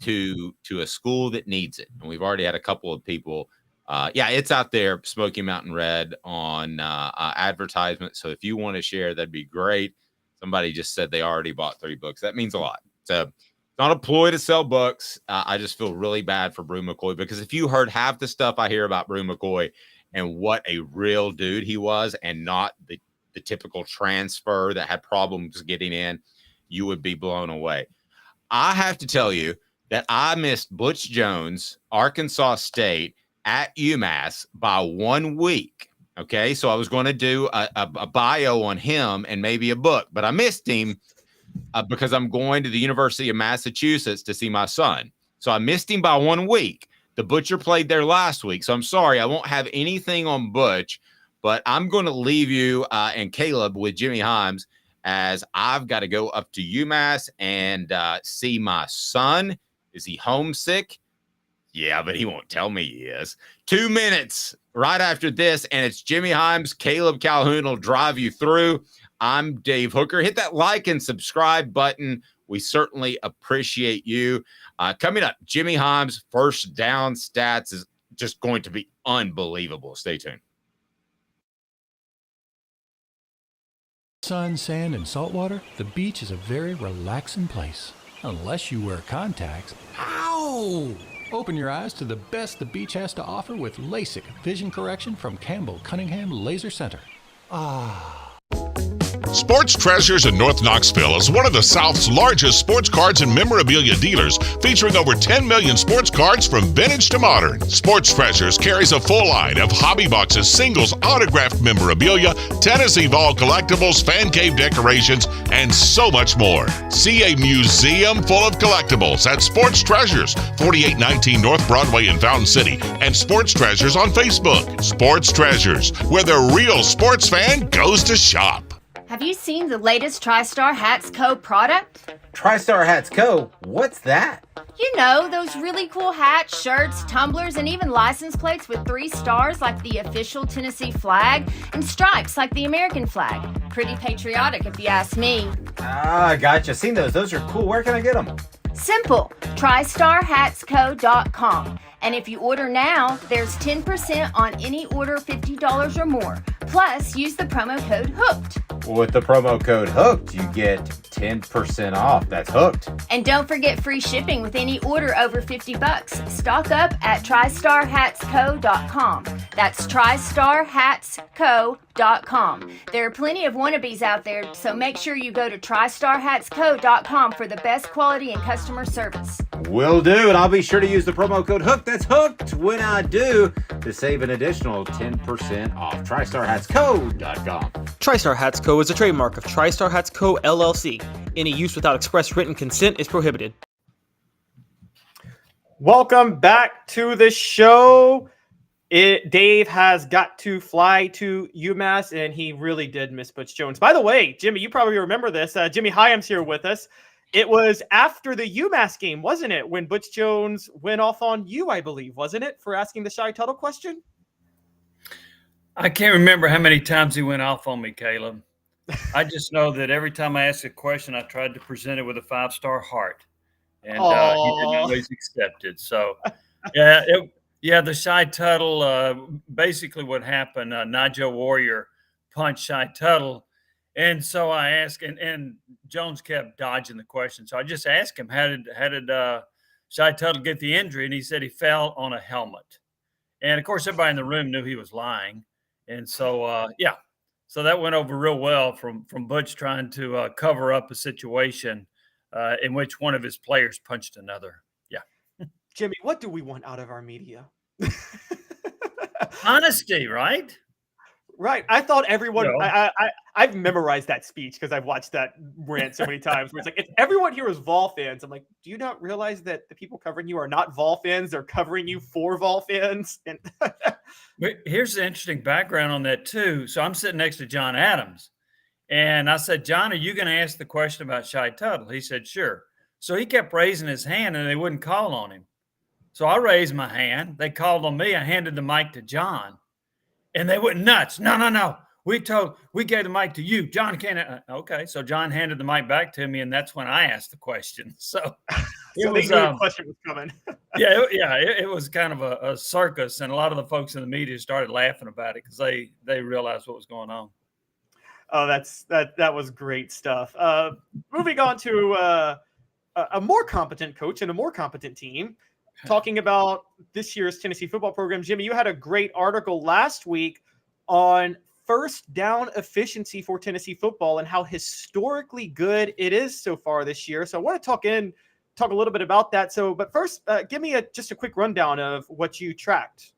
Speaker 4: to a school that needs it. And we've already had a couple of people. It's out there, Smoky Mountain Red, on advertisement. So if you want to share, that'd be great. Somebody just said they already bought 3 books. That means a lot. So not a ploy to sell books. I just feel really bad for Brew McCoy, because if you heard half the stuff I hear about Brew McCoy and what a real dude he was, and not the typical transfer that had problems getting in, you would be blown away. I have to tell you that I missed Butch Jones, Arkansas State, at UMass by 1 week. Okay, so I was going to do a bio on him and maybe a book, but I missed him because I'm going to the University of Massachusetts to see my son. So I missed him by 1 week. The Butcher played there last week, so I'm sorry I won't have anything on Butch, but I'm going to leave you and Caleb with Jimmy Hyams, as I've got to go up to UMass and see my son. Is he homesick? Yeah, but he won't tell me he is. 2 minutes right after this, and it's Jimmy Hyams. Caleb Calhoun will drive you through. I'm Dave Hooker. Hit that like and subscribe button. We certainly appreciate you. Coming up, Jimmy Hyams' first down stats is just going to be unbelievable. Stay tuned.
Speaker 6: Sun, sand, and salt water, the beach is a very relaxing place. Unless you wear contacts. Ow! Open your eyes to the best the beach has to offer with LASIK vision correction from Campbell Cunningham Laser Center.
Speaker 7: Sports Treasures in North Knoxville is one of the South's largest sports cards and memorabilia dealers, featuring over 10 million sports cards from vintage to modern. Sports Treasures carries a full line of hobby boxes, singles, autographed memorabilia, Tennessee Vol collectibles, fan cave decorations, and so much more. See a museum full of collectibles at Sports Treasures, 4819 North Broadway in Fountain City, and Sports Treasures on Facebook. Sports Treasures, where the real sports fan goes to shop.
Speaker 8: Have you seen the latest TriStar Hats Co. product?
Speaker 9: TriStar Hats Co. What's that?
Speaker 8: You know, those really cool hats, shirts, tumblers, and even license plates with 3 stars like the official Tennessee flag and stripes like the American flag. Pretty patriotic if you ask me.
Speaker 9: Gotcha. Seen those. Those are cool. Where can I get them?
Speaker 8: Simple. TriStarHatsCo.com. And if you order now, there's 10% on any order $50 or more. Plus, use the promo code HOOKED.
Speaker 9: With the promo code HOOKED, you get 10% off. That's hooked.
Speaker 8: And don't forget free shipping with any order over $50. Stock up at TriStarHatsCo.com. That's TriStarHatsCo.com. There are plenty of wannabes out there, so make sure you go to TriStarHatsCo.com for the best quality and customer service.
Speaker 9: Will do, and I'll be sure to use the promo code HOOKED. That's hooked when I do, to save an additional 10% off. TriStarHatsCo.com.
Speaker 5: TriStar Hats Co. is a trademark of TriStar Hats Co. LLC. Any use without express written consent is prohibited. Welcome back to the show. Dave has got to fly to UMass, and he really did miss Butch Jones. By the way, Jimmy, you probably remember this. Jimmy Hyams here with us. It was after the UMass game, wasn't it, when Butch Jones went off on you, I believe, wasn't it, for asking the Shy Tuttle question?
Speaker 10: I can't remember how many times he went off on me, Caleb. I just know that every time I asked a question, I tried to present it with a 5-star heart, and he didn't always accept it. So, the Shy Tuttle, basically what happened, Nigel Warrior punched Shy Tuttle, And so I asked, and Jones kept dodging the question. So I just asked him, how did Shy Tuttle get the injury? And he said he fell on a helmet. And of course, everybody in the room knew he was lying. And so, so that went over real well from Butch trying to cover up a situation in which one of his players punched another. Yeah.
Speaker 5: Jimmy, what do we want out of our media?
Speaker 10: Honesty, right?
Speaker 5: Right. I thought everyone. I've memorized that speech because I've watched that rant so many times. Where it's like, if everyone here is Vol fans, I'm like, do you not realize that the people covering you are not Vol fans? They're covering you for Vol fans. And
Speaker 10: here's the interesting background on that too. So I'm sitting next to John Adams, and I said, John, are you going to ask the question about Shy Tuttle? He said, sure. So he kept raising his hand, and they wouldn't call on him. So I raised my hand. They called on me. I handed the mic to John. And they went nuts. No. We gave the mic to you. John can't. Okay. So John handed the mic back to me, and that's when I asked the question. So
Speaker 5: the question was coming.
Speaker 10: It was kind of a circus, and a lot of the folks in the media started laughing about it because they realized what was going on.
Speaker 5: Oh, that was great stuff. Moving on to a more competent coach and a more competent team. Talking about this year's Tennessee football program, Jimmy, you had a great article last week on first down efficiency for Tennessee football and how historically good it is so far this year. So I want to talk a little bit about that. But first, give me just a quick rundown of what you tracked.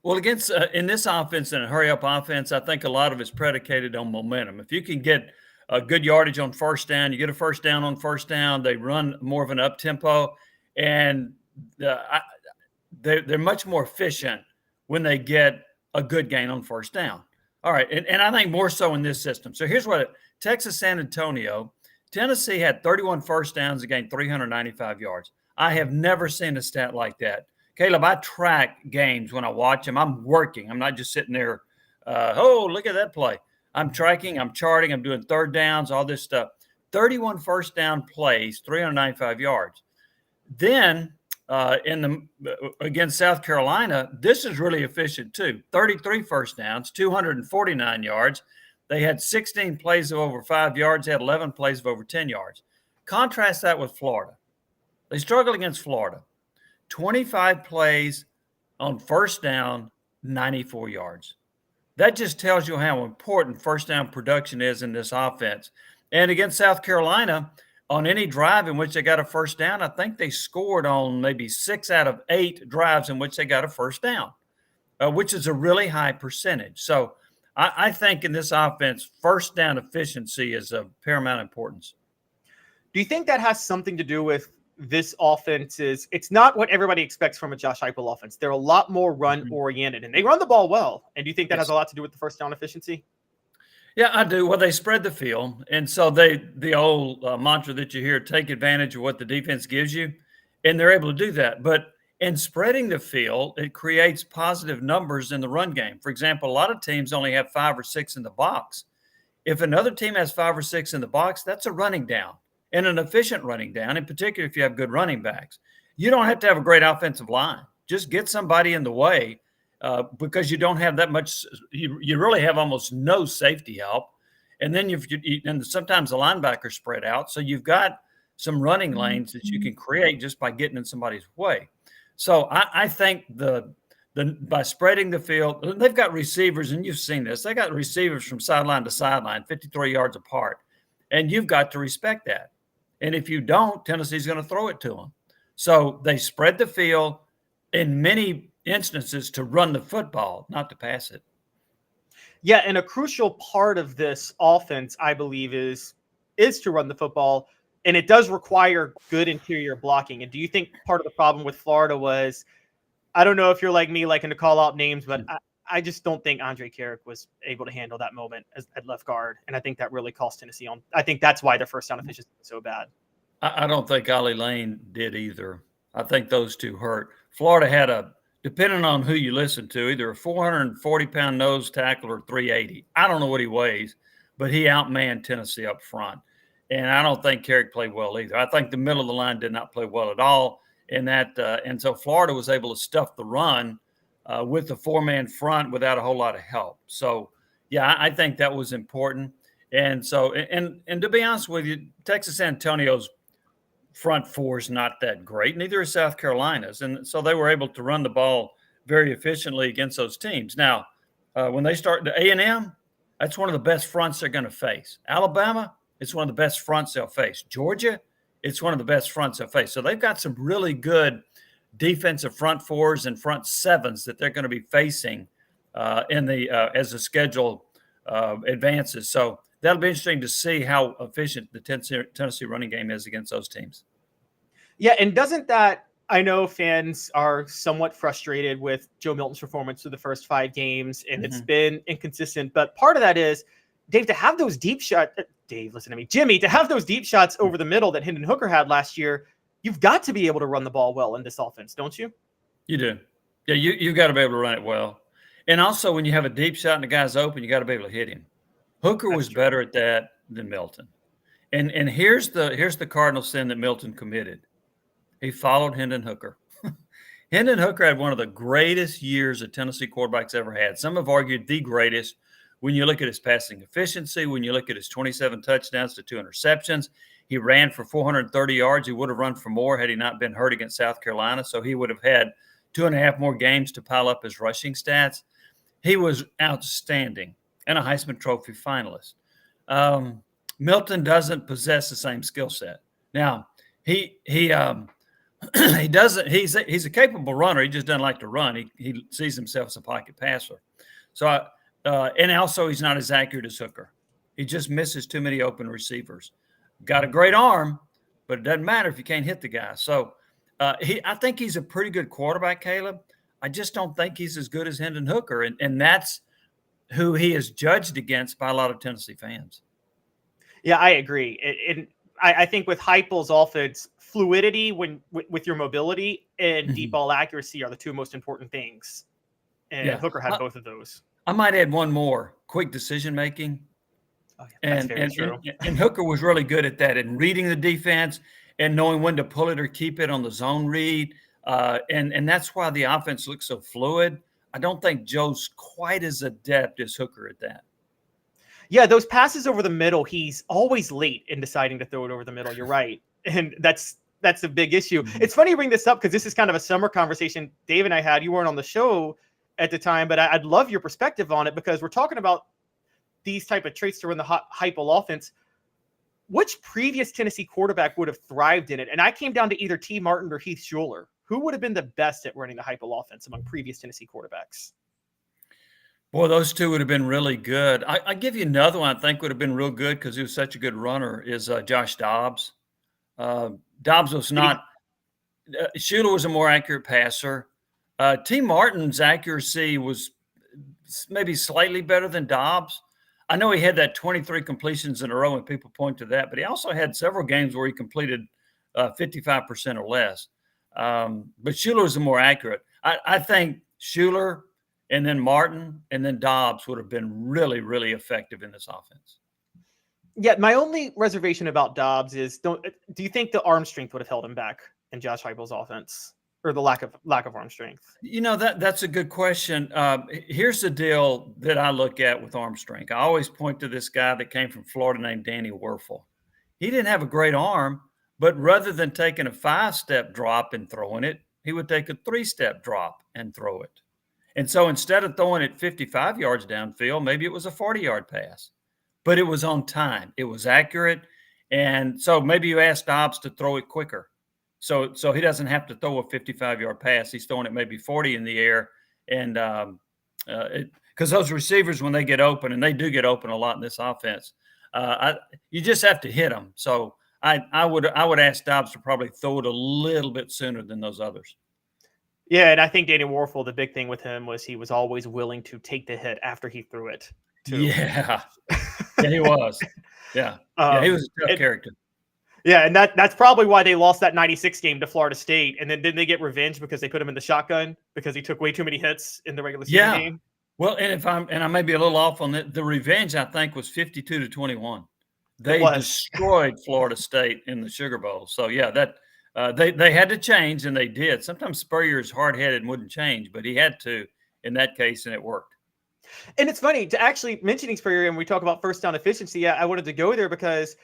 Speaker 10: Well, against in this offense and a hurry-up offense, I think a lot of it's predicated on momentum. If you can get a good yardage on first down, you get a first down on first down, they run more of an up-tempo. And they're much more efficient when they get a good gain on first down. All right, and I think more so in this system. So here's Texas San Antonio, Tennessee had 31 first downs and gained 395 yards. I have never seen a stat like that. Caleb, I track games when I watch them. I'm working. I'm not just sitting there, look at that play. I'm tracking, I'm charting, I'm doing third downs, all this stuff. 31 first down plays, 395 yards. Then against South Carolina, this is really efficient too. 33 first downs, 249 yards. They had 16 plays of over 5 yards. They had 11 plays of over 10 yards. Contrast that with Florida. They struggled against Florida. 25 plays on first down, 94 yards. That just tells you how important first down production is in this offense. And against South Carolina, on any drive in which they got a first down, I think they scored on maybe 6 out of 8 drives in which they got a first down, which is a really high percentage. So I think in this offense, first down efficiency is of paramount importance.
Speaker 5: Do you think that has something to do with this offense? It's not what everybody expects from a Josh Heupel offense. They're a lot more run-oriented, and they run the ball well. And do you think that has a lot to do with the first down efficiency?
Speaker 10: Yeah, I do. Well, they spread the field. And so the old mantra that you hear, take advantage of what the defense gives you, and they're able to do that. But in spreading the field, it creates positive numbers in the run game. For example, a lot of teams only have 5 or 6 in the box. If another team has 5 or 6 in the box, that's a running down, and an efficient running down, in particular if you have good running backs. You don't have to have a great offensive line. Just get somebody in the way. Because you don't have that much, you really have almost no safety help. And then and sometimes the linebackers spread out. So you've got some running lanes that you can create just by getting in somebody's way. So I think by spreading the field, they've got receivers, and you've seen this. They got receivers from sideline to sideline, 53 yards apart. And you've got to respect that. And if you don't, Tennessee's going to throw it to them. So they spread the field in many instances to run the football, not to pass it.
Speaker 5: Yeah, and a crucial part of this offense, I believe, is to run the football, and it does require good interior blocking. And do you think part of the problem with Florida was, I don't know if you're like me, liking to call out names, but I just don't think Andre Carrick was able to handle that moment at left guard, and I think that really cost Tennessee on. I think that's why their first down efficiency was so bad.
Speaker 10: I don't think Ollie Lane did either. I think those two hurt. Florida had depending on who you listen to, either a 440-pound nose tackle or 380. I don't know what he weighs, but he outmanned Tennessee up front. And I don't think Carrick played well either. I think the middle of the line did not play well at all in that. And so Florida was able to stuff the run with the 4-man front without a whole lot of help. So, Yeah, I think that was important. And so, and to be honest with you, Texas Antonio's front four is not that great. Neither is South Carolina's. And so they were able to run the ball very efficiently against those teams. Now, when they start to A&M, that's one of the best fronts they're going to face. Alabama, it's one of the best fronts they'll face. Georgia, it's one of the best fronts they'll face. So they've got some really good defensive front fours and front sevens that they're going to be facing as the schedule advances. So that'll be interesting to see how efficient the Tennessee running game is against those teams.
Speaker 5: Yeah, and doesn't that – I know fans are somewhat frustrated with Joe Milton's performance through the first 5 games, and it's been inconsistent. But part of that is, Dave, to have those deep shots – Dave, listen to me. Jimmy, to have those deep shots over the middle that Hendon Hooker had last year, you've got to be able to run the ball well in this offense, don't you? You
Speaker 10: do. Yeah, you've got to be able to run it well. And also, when you have a deep shot and the guy's open, you got to be able to hit him. Hooker was better at that than Milton. And here's the cardinal sin that Milton committed. He followed Hendon Hooker. Hendon Hooker had one of the greatest years a Tennessee quarterback's ever had. Some have argued the greatest when you look at his passing efficiency, when you look at his 27 touchdowns to 2 interceptions. He ran for 430 yards. He would have run for more had he not been hurt against South Carolina. So he would have had 2.5 more games to pile up his rushing stats. He was outstanding and a Heisman Trophy finalist. Milton doesn't possess the same skill set. Now, he doesn't. He's a capable runner. He just doesn't like to run. He sees himself as a pocket passer. So, and also he's not as accurate as Hooker. He just misses too many open receivers. Got a great arm, but it doesn't matter if you can't hit the guy. So, I think he's a pretty good quarterback, Caleb. I just don't think he's as good as Hendon Hooker, and that's who he is judged against by a lot of Tennessee fans.
Speaker 5: Yeah, I agree. And I think with Heupel's offense, fluidity with your mobility and deep ball accuracy are the 2 most important things. And Hooker had both of those.
Speaker 10: I might add one more: quick decision making.
Speaker 5: Oh, yeah, that's very true.
Speaker 10: And Hooker was really good at that, in reading the defense and knowing when to pull it or keep it on the zone read. And that's why the offense looks so fluid. I don't think Joe's quite as adept as Hooker at that.
Speaker 5: Yeah, those passes over the middle, he's always late in deciding to throw it over the middle. You're right. And that's a big issue. It's funny you bring this up because this is kind of a summer conversation Dave and I had. You weren't on the show at the time, but I'd love your perspective on it because we're talking about these type of traits to run the Heupel offense. Which previous Tennessee quarterback would have thrived in it? And I came down to either T. Martin or Heath Schuler. Who would have been the best at running the Heupel offense among previous Tennessee quarterbacks?
Speaker 10: Boy, those 2 would have been really good. I give you another one I think would have been real good because he was such a good runner is Josh Dobbs. Dobbs was not – Schuler was a more accurate passer. T. Martin's accuracy was maybe slightly better than Dobbs. I know he had that 23 completions in a row, and people point to that, but he also had several games where he completed 55% or less. But Schuler was the more accurate. I think Schuler and then Martin and then Dobbs would have been really, really effective in this offense.
Speaker 5: Yeah, my only reservation about Dobbs is do you think the arm strength would have held him back in Josh Heupel's offense, or the lack of arm strength?
Speaker 10: You know, that's a good question. Here's the deal that I look at with arm strength. I always point to this guy that came from Florida named Danny Werfel. He didn't have a great arm, but rather than taking a 5-step drop and throwing it, he would take a 3-step drop and throw it. And so instead of throwing it 55 yards downfield, maybe it was a 40-yard pass, but it was on time. It was accurate. And so maybe you ask Dobbs to throw it quicker. So he doesn't have to throw a 55-yard pass. He's throwing it maybe 40 in the air. And because those receivers, when they get open, and they do get open a lot in this offense, you just have to hit them. So I would ask Dobbs to probably throw it a little bit sooner than those others.
Speaker 5: Yeah, and I think Danny Werfel, the big thing with him was he was always willing to take the hit after he threw it. Too.
Speaker 10: Yeah, he was. Yeah, he was a tough character.
Speaker 5: Yeah, and that's probably why they lost that 96 game to Florida State. And then didn't they get revenge because they put him in the shotgun because he took way too many hits in the regular season game?
Speaker 10: Well, and I may be a little off on that, the revenge I think was 52-21. They destroyed Florida State in the Sugar Bowl. So yeah, that they had to change, and they did. Sometimes Spurrier is hard-headed and wouldn't change, but he had to in that case, and it worked.
Speaker 5: And it's funny to actually mentioning Spurrier, and we talk about first down efficiency. I wanted to go there because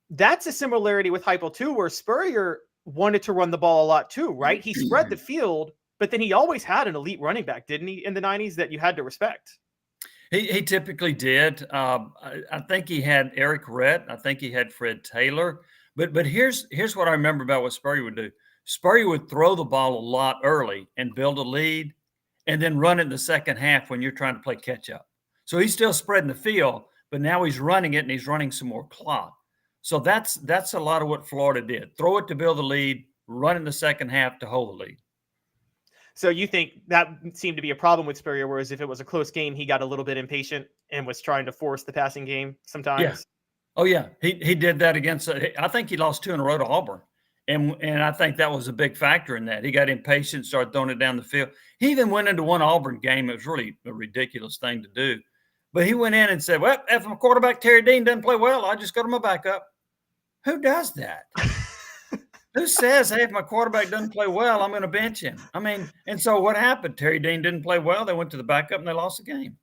Speaker 5: that's a similarity with Heupel too, where Spurrier wanted to run the ball a lot too, right? He spread the field, but then he always had an elite running back, didn't he, in the 90s that you had to respect?
Speaker 10: He typically did. I think he had Eric Rhett. I think he had Fred Taylor. But here's what I remember about what Spurrier would do. Spurrier would throw the ball a lot early and build a lead, and then run it in the second half when you're trying to play catch up. So he's still spreading the field, but now he's running it and he's running some more clock. So that's a lot of what Florida did. Throw it to build the lead, run in the second half to hold the lead.
Speaker 5: So you think that seemed to be a problem with Spurrier, whereas if it was a close game, he got a little bit impatient and was trying to force the passing game sometimes?
Speaker 10: Yeah. Oh, yeah. He did that against – I think he lost 2 in a row to Auburn. And I think that was a big factor in that. He got impatient, started throwing it down the field. He even went into one Auburn game. It was really a ridiculous thing to do. But he went in and said, well, if my quarterback Terry Dean doesn't play well, I just go to my backup. Who does that? Who says, hey, if my quarterback doesn't play well, I'm going to bench him? I mean, and so what happened? Terry Dean didn't play well. They went to the backup and they lost the game.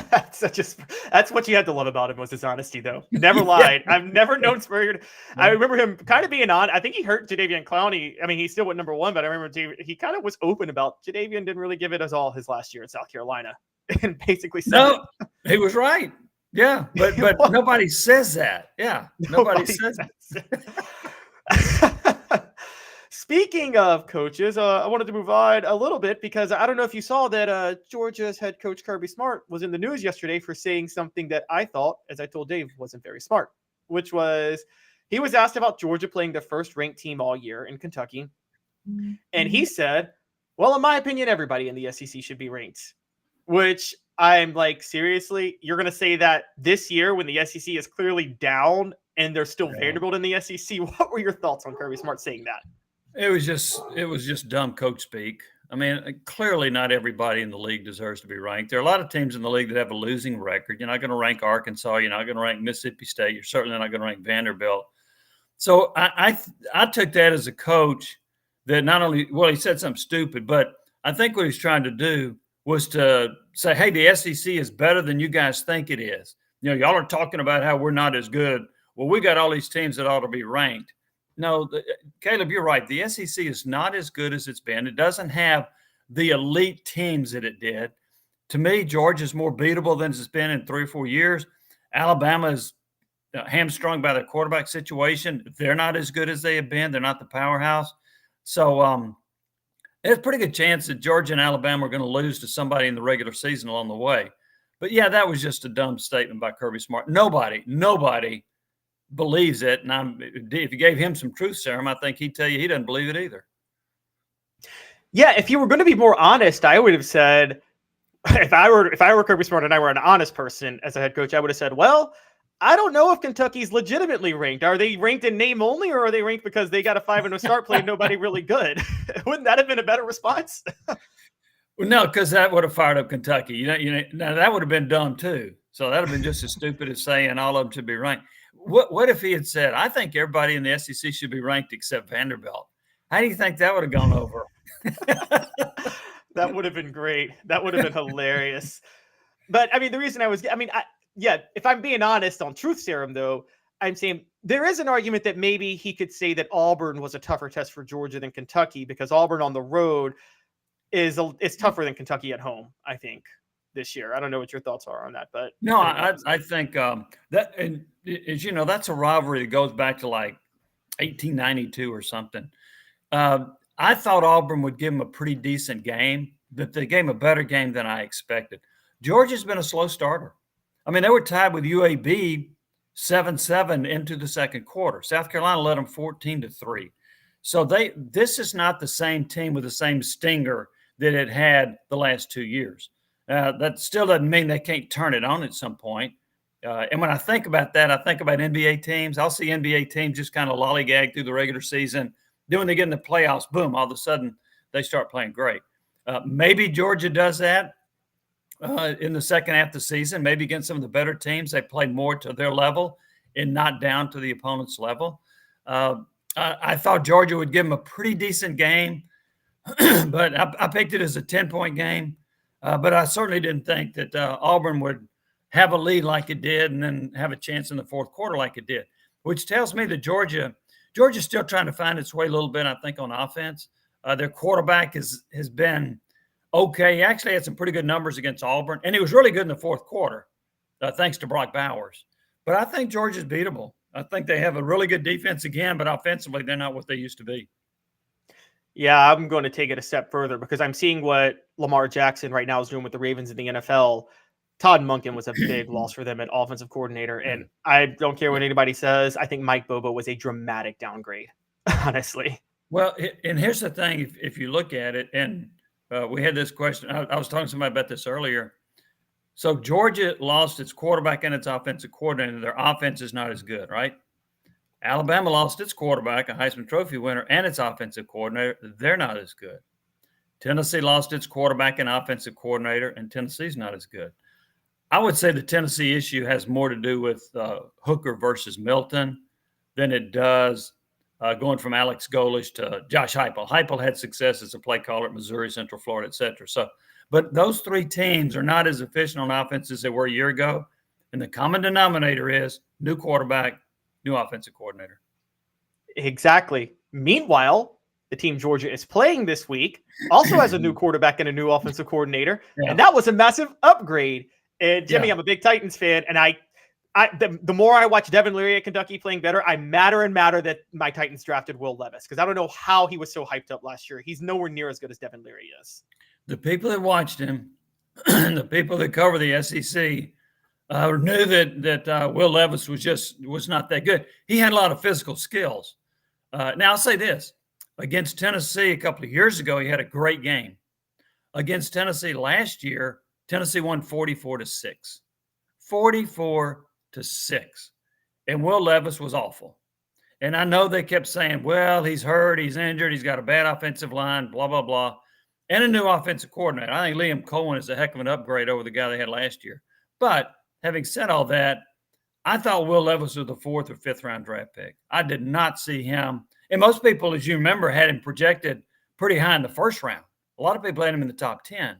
Speaker 5: That's what you had to love about him, was his honesty, though. Never lied. I've never known Spurrier. I remember him kind of being on. I think he hurt Jadeveon Clowney. I mean, he still went number 1, but I remember he kind of was open about Jadeveon didn't really give it us all his last year at South Carolina, and basically said
Speaker 10: he was right. Yeah, but nobody says that. Yeah, nobody says
Speaker 5: that. Speaking of coaches, I wanted to move on a little bit because I don't know if you saw that Georgia's head coach Kirby Smart was in the news yesterday for saying something that I thought, as I told Dave, wasn't very smart, which was he was asked about Georgia playing their first ranked team all year in Kentucky. And he said, well, in my opinion, everybody in the SEC should be ranked, which I'm like, seriously, you're going to say that this year when the SEC is clearly down and they're still Vanderbilt in the SEC? What were your thoughts on Kirby Smart saying that?
Speaker 10: It was just dumb coach speak. I mean, clearly not everybody in the league deserves to be ranked. There are a lot of teams in the league that have a losing record. You're not going to rank Arkansas. You're not going to rank Mississippi State. You're certainly not going to rank Vanderbilt. So I took that as a coach that not only, well, he said something stupid, but I think what he's trying to do was to say, hey, the SEC is better than you guys think it is. You know, y'all are talking about how we're not as good. Well, we got all these teams that ought to be ranked. No, Caleb, you're right. The SEC is not as good as it's been. It doesn't have the elite teams that it did. To me, Georgia's more beatable than it's been in 3 or 4 years. Alabama is hamstrung by their quarterback situation. They're not as good as they have been. They're not the powerhouse. So there's a pretty good chance that Georgia and Alabama are going to lose to somebody in the regular season along the way. But, yeah, that was just a dumb statement by Kirby Smart. Nobody believes it. And if you gave him some truth serum, I think he'd tell you he doesn't believe it either.
Speaker 5: Yeah, if you were going to be more honest, I would have said, if I were Kirby Smart and I were an honest person as a head coach, I would have said, well, I don't know if Kentucky's legitimately ranked. Are they ranked in name only, or are they ranked because they got a 5-0 start playing nobody really good? Wouldn't that have been a better response?
Speaker 10: Well, no, because that would have fired up Kentucky. You know, now that would have been dumb too. So that would have been just as stupid as saying all of them should be ranked. What if he had said, I think everybody in the SEC should be ranked except Vanderbilt? How do you think that would have gone over?
Speaker 5: That would have been great. That would have been hilarious. But, I mean, the reason if I'm being honest on truth serum, though, I'm saying there is an argument that maybe he could say that Auburn was a tougher test for Georgia than Kentucky, because Auburn on the road is tougher than Kentucky at home, I think, this year. I don't know what your thoughts are on that, but
Speaker 10: no, I think that, and as you know, that's a rivalry that goes back to like 1892 or something. I thought Auburn would give them a pretty decent game, but they gave them a better game than I expected. Georgia's been a slow starter. I mean, they were tied with UAB 7-7 into the second quarter. South Carolina led them 14-3. So this is not the same team with the same stinger that it had the last 2 years. That still doesn't mean they can't turn it on at some point. And when I think about that, I think about NBA teams. I'll see NBA teams just kind of lollygag through the regular season. Then when they get in the playoffs, boom, all of a sudden they start playing great. Maybe Georgia does that in the second half of the season, maybe against some of the better teams. They play more to their level and not down to the opponent's level. I thought Georgia would give them a pretty decent game, but I picked it as a 10-point game. But I certainly didn't think that Auburn would have a lead like it did and then have a chance in the fourth quarter like it did, which tells me that Georgia's still trying to find its way a little bit, I think, on offense. Their quarterback has been okay. He actually had some pretty good numbers against Auburn, and he was really good in the fourth quarter, thanks to Brock Bowers. But I think Georgia's beatable. I think they have a really good defense again, but offensively, they're not what they used to be.
Speaker 5: Yeah, I'm going to take it a step further because I'm seeing what Lamar Jackson right now is doing with the Ravens in the NFL. Todd Monken was a big loss for them at offensive coordinator, and I don't care what anybody says. I think Mike Bobo was a dramatic downgrade, honestly.
Speaker 10: Well, and here's the thing. If you look at it, and we had this question. I was talking to somebody about this earlier. So Georgia lost its quarterback and its offensive coordinator. Their offense is not as good, right? Alabama lost its quarterback, a Heisman Trophy winner, and its offensive coordinator. They're not as good. Tennessee lost its quarterback and offensive coordinator, and Tennessee's not as good. I would say the Tennessee issue has more to do with Hooker versus Milton than it does going from Alex Golesh to Josh Heupel. Heupel had success as a play caller at Missouri, Central Florida, et cetera. So, but those three teams are not as efficient on offense as they were a year ago. And the common denominator is new quarterback, new offensive coordinator.
Speaker 5: Exactly. Meanwhile, the team Georgia is playing this week also has a new quarterback and a new offensive coordinator. Yeah. And that was a massive upgrade. And Jimmy, I'm a big Titans fan. And the more I watch Devin Leary at Kentucky playing better, I'm madder and madder that my Titans drafted Will Levis. Because I don't know how he was so hyped up last year. He's nowhere near as good as Devin Leary is.
Speaker 10: The people that watched him, the people that cover the SEC, knew that Will Levis was not that good. He had a lot of physical skills. Now, I'll say this. Against Tennessee a couple of years ago, he had a great game. Against Tennessee last year, Tennessee won 44-6. 44-6. And Will Levis was awful. And I know they kept saying, well, he's hurt, he's injured, he's got a bad offensive line, blah, blah, blah. And a new offensive coordinator. I think Liam Cohen is a heck of an upgrade over the guy they had last year. But having said all that, I thought Will Levis was the 4th or 5th round draft pick. I did not see him. And most people, as you remember, had him projected pretty high in the first round. A lot of people had him in the top 10.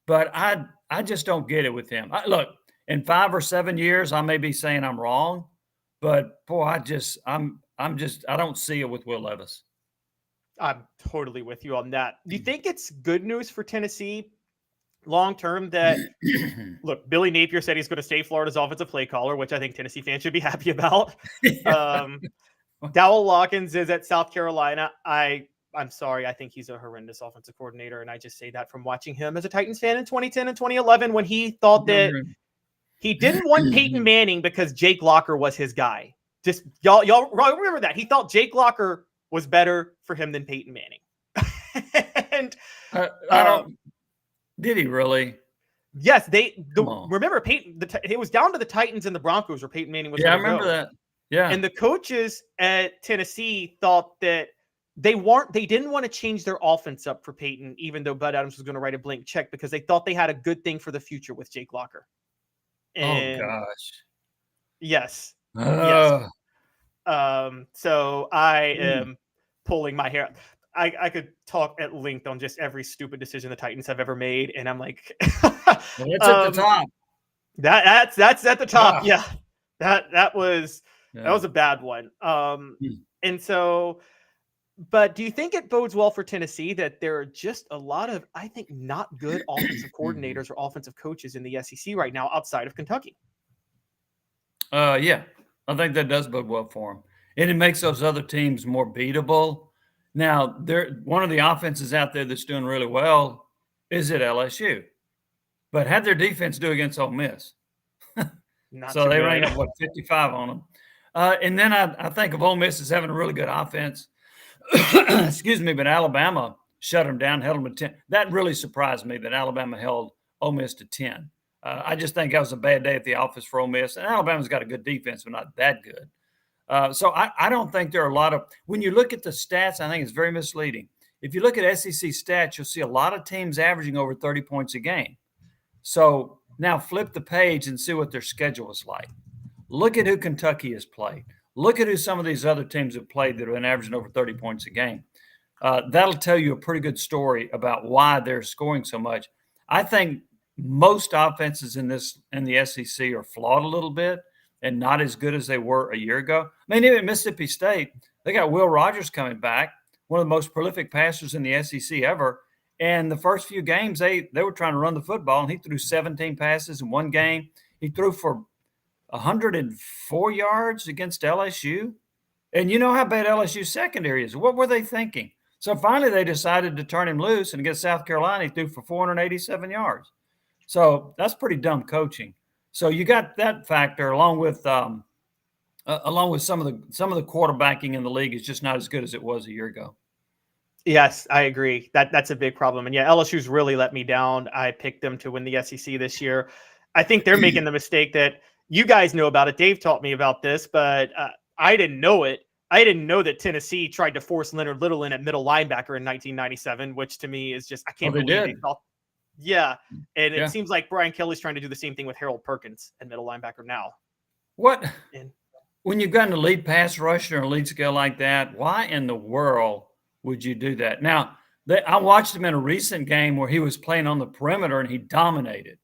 Speaker 10: But I just don't get it with him. Look, in 5 or 7 years, I may be saying I'm wrong. But, boy, I don't see it with Will Levis.
Speaker 5: I'm totally with you on that. Do you think it's good news for Tennessee long-term that, look, Billy Napier said he's going to stay Florida's offensive play caller, which I think Tennessee fans should be happy about. Dowell Loggins is at South Carolina. I'm sorry. I think he's a horrendous offensive coordinator. And I just say that from watching him as a Titans fan in 2010 and 2011, when he thought that he didn't want Peyton Manning because Jake Locker was his guy. Just y'all remember that. He thought Jake Locker was better for him than Peyton Manning. And
Speaker 10: did he really?
Speaker 5: Yes, remember Peyton. It was down to the Titans and the Broncos where Peyton Manning was.
Speaker 10: Yeah, I remember that. Yeah,
Speaker 5: and the coaches at Tennessee thought that they didn't want to change their offense up for Peyton, even though Bud Adams was going to write a blank check because they thought they had a good thing for the future with Jake Locker. And,
Speaker 10: oh gosh.
Speaker 5: Yes. Yes. So I am pulling my hair. I could talk at length on just every stupid decision the Titans have ever made, and I'm like,
Speaker 10: well, it's at the top.
Speaker 5: That's at the top. Yeah, that was a bad one. And so, but do you think it bodes well for Tennessee that there are just a lot of, I think, not good offensive coordinators or offensive coaches in the SEC right now outside of Kentucky?
Speaker 10: Yeah, I think that does bode well for them, and it makes those other teams more beatable. Now, one of the offenses out there that's doing really well is at LSU, but how'd their defense do against Ole Miss? So they ran up 55 on them, and then I think of Ole Miss as having a really good offense. Excuse me, but Alabama shut them down, held them to 10. That really surprised me that Alabama held Ole Miss to 10. I just think that was a bad day at the office for Ole Miss. And Alabama's got a good defense, but not that good. So I don't think there are a lot of – when you look at the stats, I think it's very misleading. If you look at SEC stats, you'll see a lot of teams averaging over 30 points a game. So now flip the page and see what their schedule is like. Look at who Kentucky has played. Look at who some of these other teams have played that have been averaging over 30 points a game. That'll tell you a pretty good story about why they're scoring so much. I think most offenses in the SEC are flawed a little bit and not as good as they were a year ago. I mean, even Mississippi State, they got Will Rogers coming back, one of the most prolific passers in the SEC ever. And the first few games, they were trying to run the football, and he threw 17 passes in one game. He threw for 104 yards against LSU. And you know how bad LSU's secondary is. What were they thinking? So finally they decided to turn him loose, and against South Carolina, he threw for 487 yards. So that's pretty dumb coaching. So you got that factor along with some of the quarterbacking in the league is just not as good as it was a year ago.
Speaker 5: Yes, I agree. That's a big problem. And yeah, LSU's really let me down. I picked them to win the SEC this year. I think they're making the mistake that you guys know about it. Dave taught me about this, but I didn't know it. I didn't know that Tennessee tried to force Leonard Little in at middle linebacker in 1997, which to me is just, I can't believe they thought. Yeah. And it seems like Brian Kelly's trying to do the same thing with Harold Perkins at middle linebacker now.
Speaker 10: When you've got an elite pass rusher or elite skill like that, why in the world would you do that? Now, I watched him in a recent game where he was playing on the perimeter and he dominated.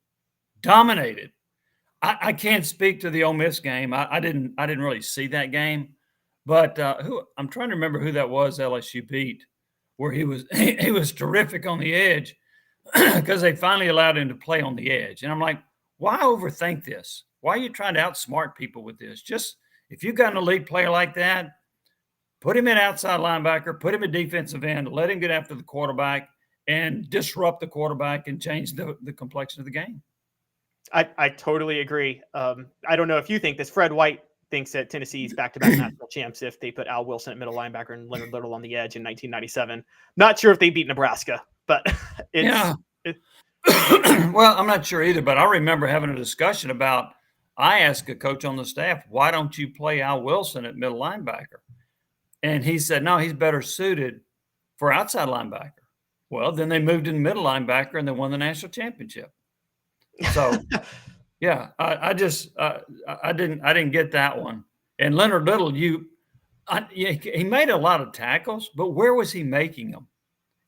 Speaker 10: I can't speak to the Ole Miss game. I didn't really see that game, but I'm trying to remember who that was LSU beat, where he was terrific on the edge because they finally allowed him to play on the edge. And I'm like, why overthink this? Why are you trying to outsmart people with this? Just if you've got an elite player like that, put him in outside linebacker, put him in defensive end, let him get after the quarterback and disrupt the quarterback and change the complexion of the game.
Speaker 5: I totally agree. I don't know if you think this. Fred White thinks that Tennessee's back-to-back national champs if they put Al Wilson at middle linebacker and Leonard Little on the edge in 1997. Not sure if they beat Nebraska, but
Speaker 10: well, I'm not sure either, but I remember having a discussion about, I asked a coach on the staff, why don't you play Al Wilson at middle linebacker? And he said, no, he's better suited for outside linebacker. Well, then they moved in middle linebacker and they won the national championship. So, yeah, I didn't get that one. And Leonard Little, he made a lot of tackles, but where was he making them?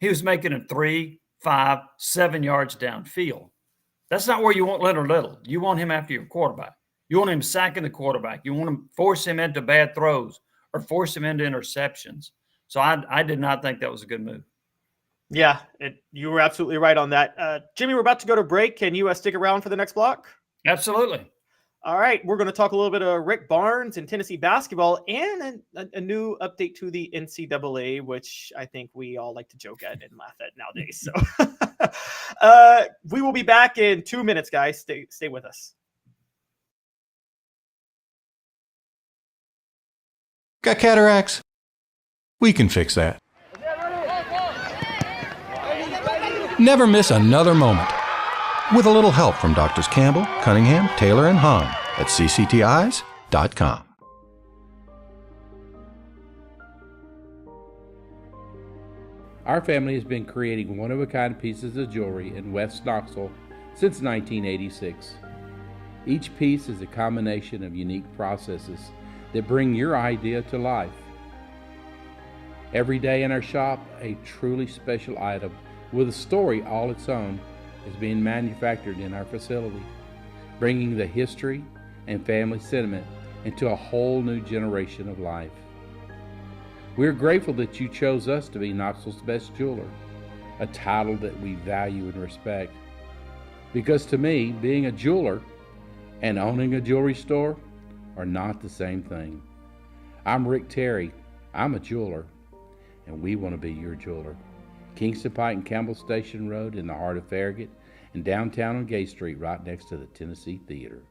Speaker 10: He was making them 3, 5, 7 yards downfield. That's not where you want Leonard Little. You want him after your quarterback. You want him sacking the quarterback. You want to force him into bad throws or force him into interceptions. So I did not think that was a good move.
Speaker 5: Yeah, you were absolutely right on that. Jimmy, we're about to go to break. Can you stick around for the next block?
Speaker 10: Absolutely.
Speaker 5: All right, we're going to talk a little bit of Rick Barnes and Tennessee basketball and a new update to the NCAA, which I think we all like to joke at and laugh at nowadays. So we will be back in 2 minutes, guys. Stay with us.
Speaker 6: Got cataracts? We can fix that. Never miss another moment. With a little help from Doctors Campbell, Cunningham, Taylor, and Hahn at cctis.com.
Speaker 11: Our family has been creating one-of-a-kind pieces of jewelry in West Knoxville since 1986. Each piece is a combination of unique processes that bring your idea to life. Every day in our shop, a truly special item with a story all its own is being manufactured in our facility, bringing the history and family sentiment into a whole new generation of life. We're grateful that you chose us to be Knoxville's best jeweler, a title that we value and respect. Because to me, being a jeweler and owning a jewelry store are not the same thing. I'm Rick Terry. I'm a jeweler, and we want to be your jeweler. Kingston Pike and Campbell Station Road in the heart of Farragut, and downtown on Gay Street right next to the Tennessee Theater.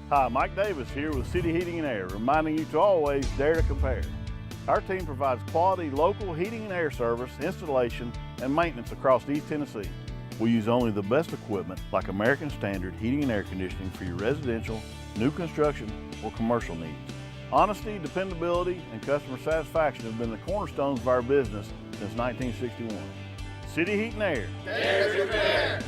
Speaker 12: Hi, Mike Davis here with City Heating and Air, reminding you to always dare to compare. Our team provides quality local heating and air service, installation, and maintenance across East Tennessee. We use only the best equipment like American Standard heating and air conditioning for your residential, new construction, or commercial needs. Honesty, dependability, and customer satisfaction have been the cornerstones of our business since 1961. City Heat and Air. Dare to compare.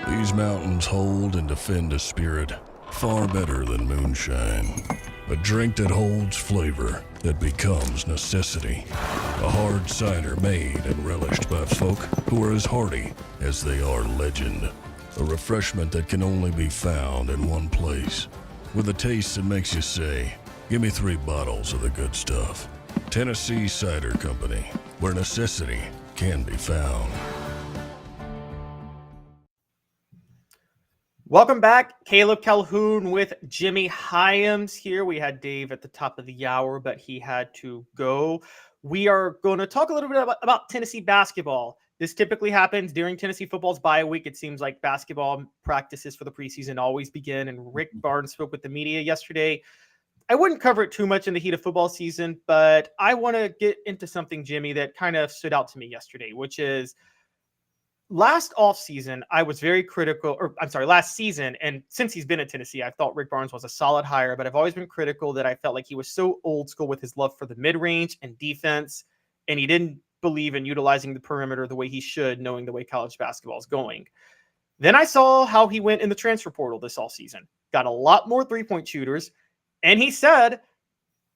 Speaker 13: These mountains hold and defend a spirit far better than moonshine. A drink that holds flavor that becomes necessity. A hard cider made and relished by folk who are as hearty as they are legend. A refreshment that can only be found in one place. With a taste that makes you say, give me 3 bottles of the good stuff. Tennessee Cider Company, where necessity can be found.
Speaker 5: Welcome back. Caleb Calhoun with Jimmy Hyams here. We had Dave at the top of the hour, but he had to go. We are going to talk a little bit about Tennessee basketball. This typically happens during Tennessee football's bye week. It seems like basketball practices for the preseason always begin, and Rick Barnes spoke with the media yesterday. I wouldn't cover it too much in the heat of football season, but I want to get into something, Jimmy, that kind of stood out to me yesterday, which is last offseason, I was very critical, last season, and since he's been at Tennessee, I thought Rick Barnes was a solid hire, but I've always been critical that I felt like he was so old school with his love for the mid-range and defense, and he didn't believe in utilizing the perimeter the way he should, knowing the way college basketball is going. Then I saw how he went in the transfer portal this offseason. Got a lot more three-point shooters, and he said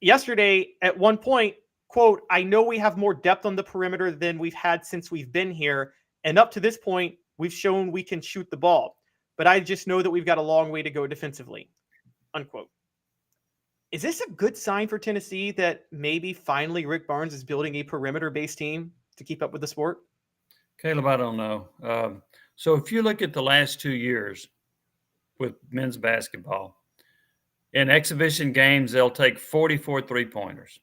Speaker 5: yesterday at one point, quote, I know we have more depth on the perimeter than we've had since we've been here, and up to this point, we've shown we can shoot the ball. But I just know that we've got a long way to go defensively, unquote. Is this a good sign for Tennessee that maybe finally Rick Barnes is building a perimeter-based team to keep up with the sport?
Speaker 10: Caleb, I don't know. So if you look at the last 2 years with men's basketball, in exhibition games, they'll take 44 three-pointers.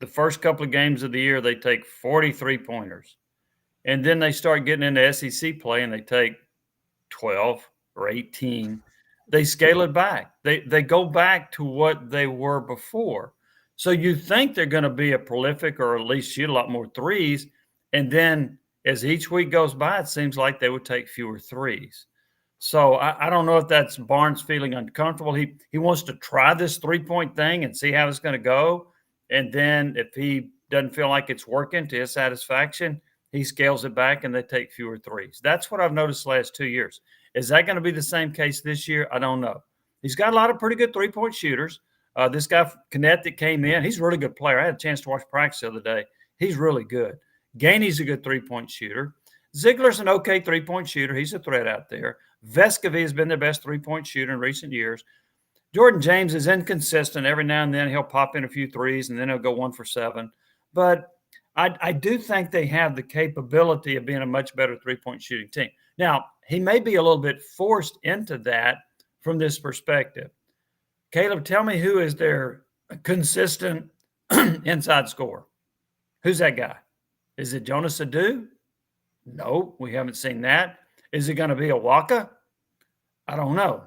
Speaker 10: The first couple of games of the year, they take 40 three-pointers. And then they start getting into SEC play and they take 12 or 18. They scale it back. They go back to what they were before. So you think they're going to be a prolific or at least shoot a lot more threes. And then as each week goes by, it seems like they would take fewer threes. So I don't know if that's Barnes feeling uncomfortable. He wants to try this three-point thing and see how it's going to go. And then if he doesn't feel like it's working to his satisfaction, he scales it back and they take fewer threes. That's what I've noticed the last 2 years. Is that going to be the same case this year? I don't know. He's got a lot of pretty good three-point shooters. This guy, Canet, that came in, he's a really good player. I had a chance to watch practice the other day. He's really good. Gainey's a good three-point shooter. Ziegler's an okay three-point shooter. He's a threat out there. Vescovy has been their best three-point shooter in recent years. Jordan James is inconsistent. Every now and then he'll pop in a few threes, and then he'll go 1 for 7. But I do think they have the capability of being a much better three-point shooting team. Now, he may be a little bit forced into that from this perspective. Caleb, tell me who is their consistent inside scorer? Who's that guy? Is it Jonas Adu? No, we haven't seen that. Is it going to be a Waka? I don't know.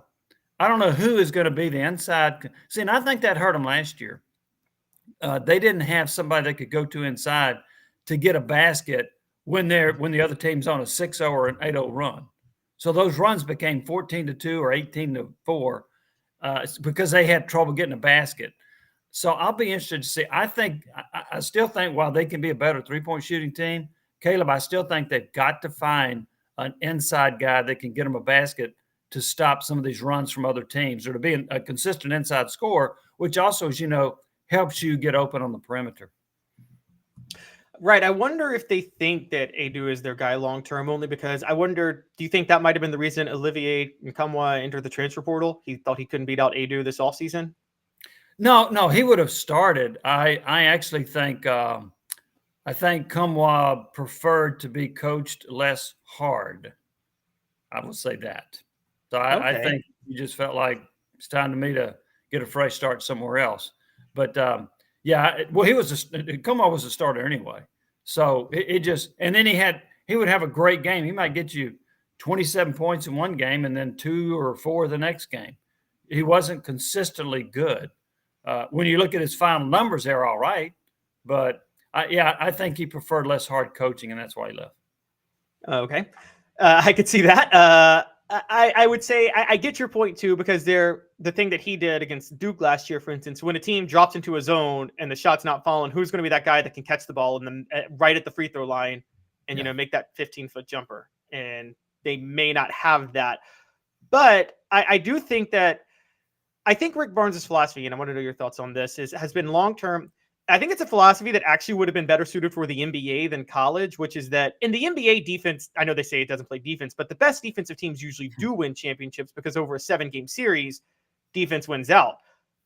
Speaker 10: I don't know who is going to be the inside. See, and I think that hurt them last year. They didn't have somebody they could go to inside to get a basket when the other team's on a 6-0 or an 8-0 run. So those runs became 14-2 or 18-4 because they had trouble getting a basket. So I'll be interested to see. I still think while they can be a better three-point shooting team, Caleb, I still think they've got to find an inside guy that can get them a basket to stop some of these runs from other teams or to be a consistent inside scorer, which also, as you know, helps you get open on the perimeter.
Speaker 5: Right. I wonder if they think that Adu is their guy long-term, only because I wonder, do you think that might have been the reason Olivier Nkamwa entered the transfer portal? He thought he couldn't beat out Adu this offseason?
Speaker 10: No, he would have started. I actually think Nkamwa preferred to be coached less hard. I will say that. So I think he just felt like it's time to me to get a fresh start somewhere else. But Nkamwa was a starter anyway. So and then he would have a great game. He might get you 27 points in one game and then 2 or 4 the next game. He wasn't consistently good. When you look at his final numbers, they're all right. But I think he preferred less hard coaching, and that's why he left.
Speaker 5: Okay. I could see that. I would say I get your point too, because the thing that he did against Duke last year, for instance, when a team drops into a zone and the shot's not falling, who's going to be that guy that can catch the ball right at the free throw line and make that 15-foot jumper? And they may not have that. But I do think that I think Rick Barnes' philosophy, and I want to know your thoughts on this, has been long-term. I think it's a philosophy that actually would have been better suited for the NBA than college, which is that in the NBA defense, I know they say it doesn't play defense, but the best defensive teams usually do win championships because over a 7-game series, defense wins out.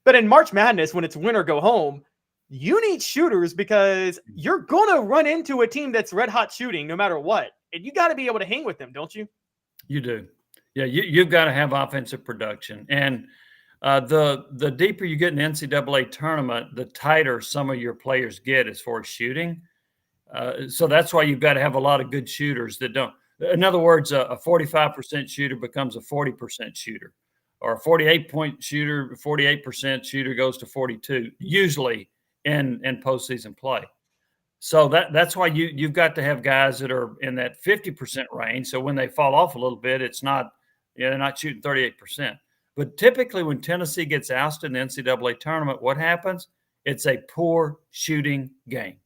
Speaker 5: But in March Madness, when it's win or go home, you need shooters because you're going to run into a team that's red hot shooting no matter what. And you got to be able to hang with them, don't you?
Speaker 10: You do. Yeah, you've got to have offensive production. And the deeper you get in the NCAA tournament, the tighter some of your players get as far as shooting. So that's why you've got to have a lot of good shooters that don't. In other words, a 45% shooter becomes a 40% shooter, or a 48-point shooter, 48% shooter goes to 42, usually in postseason play. So that's why you've got to have guys that are in that 50% range. So when they fall off a little bit, it's not, they're not shooting 38%. But typically when Tennessee gets ousted in the NCAA tournament, what happens? It's a poor shooting game.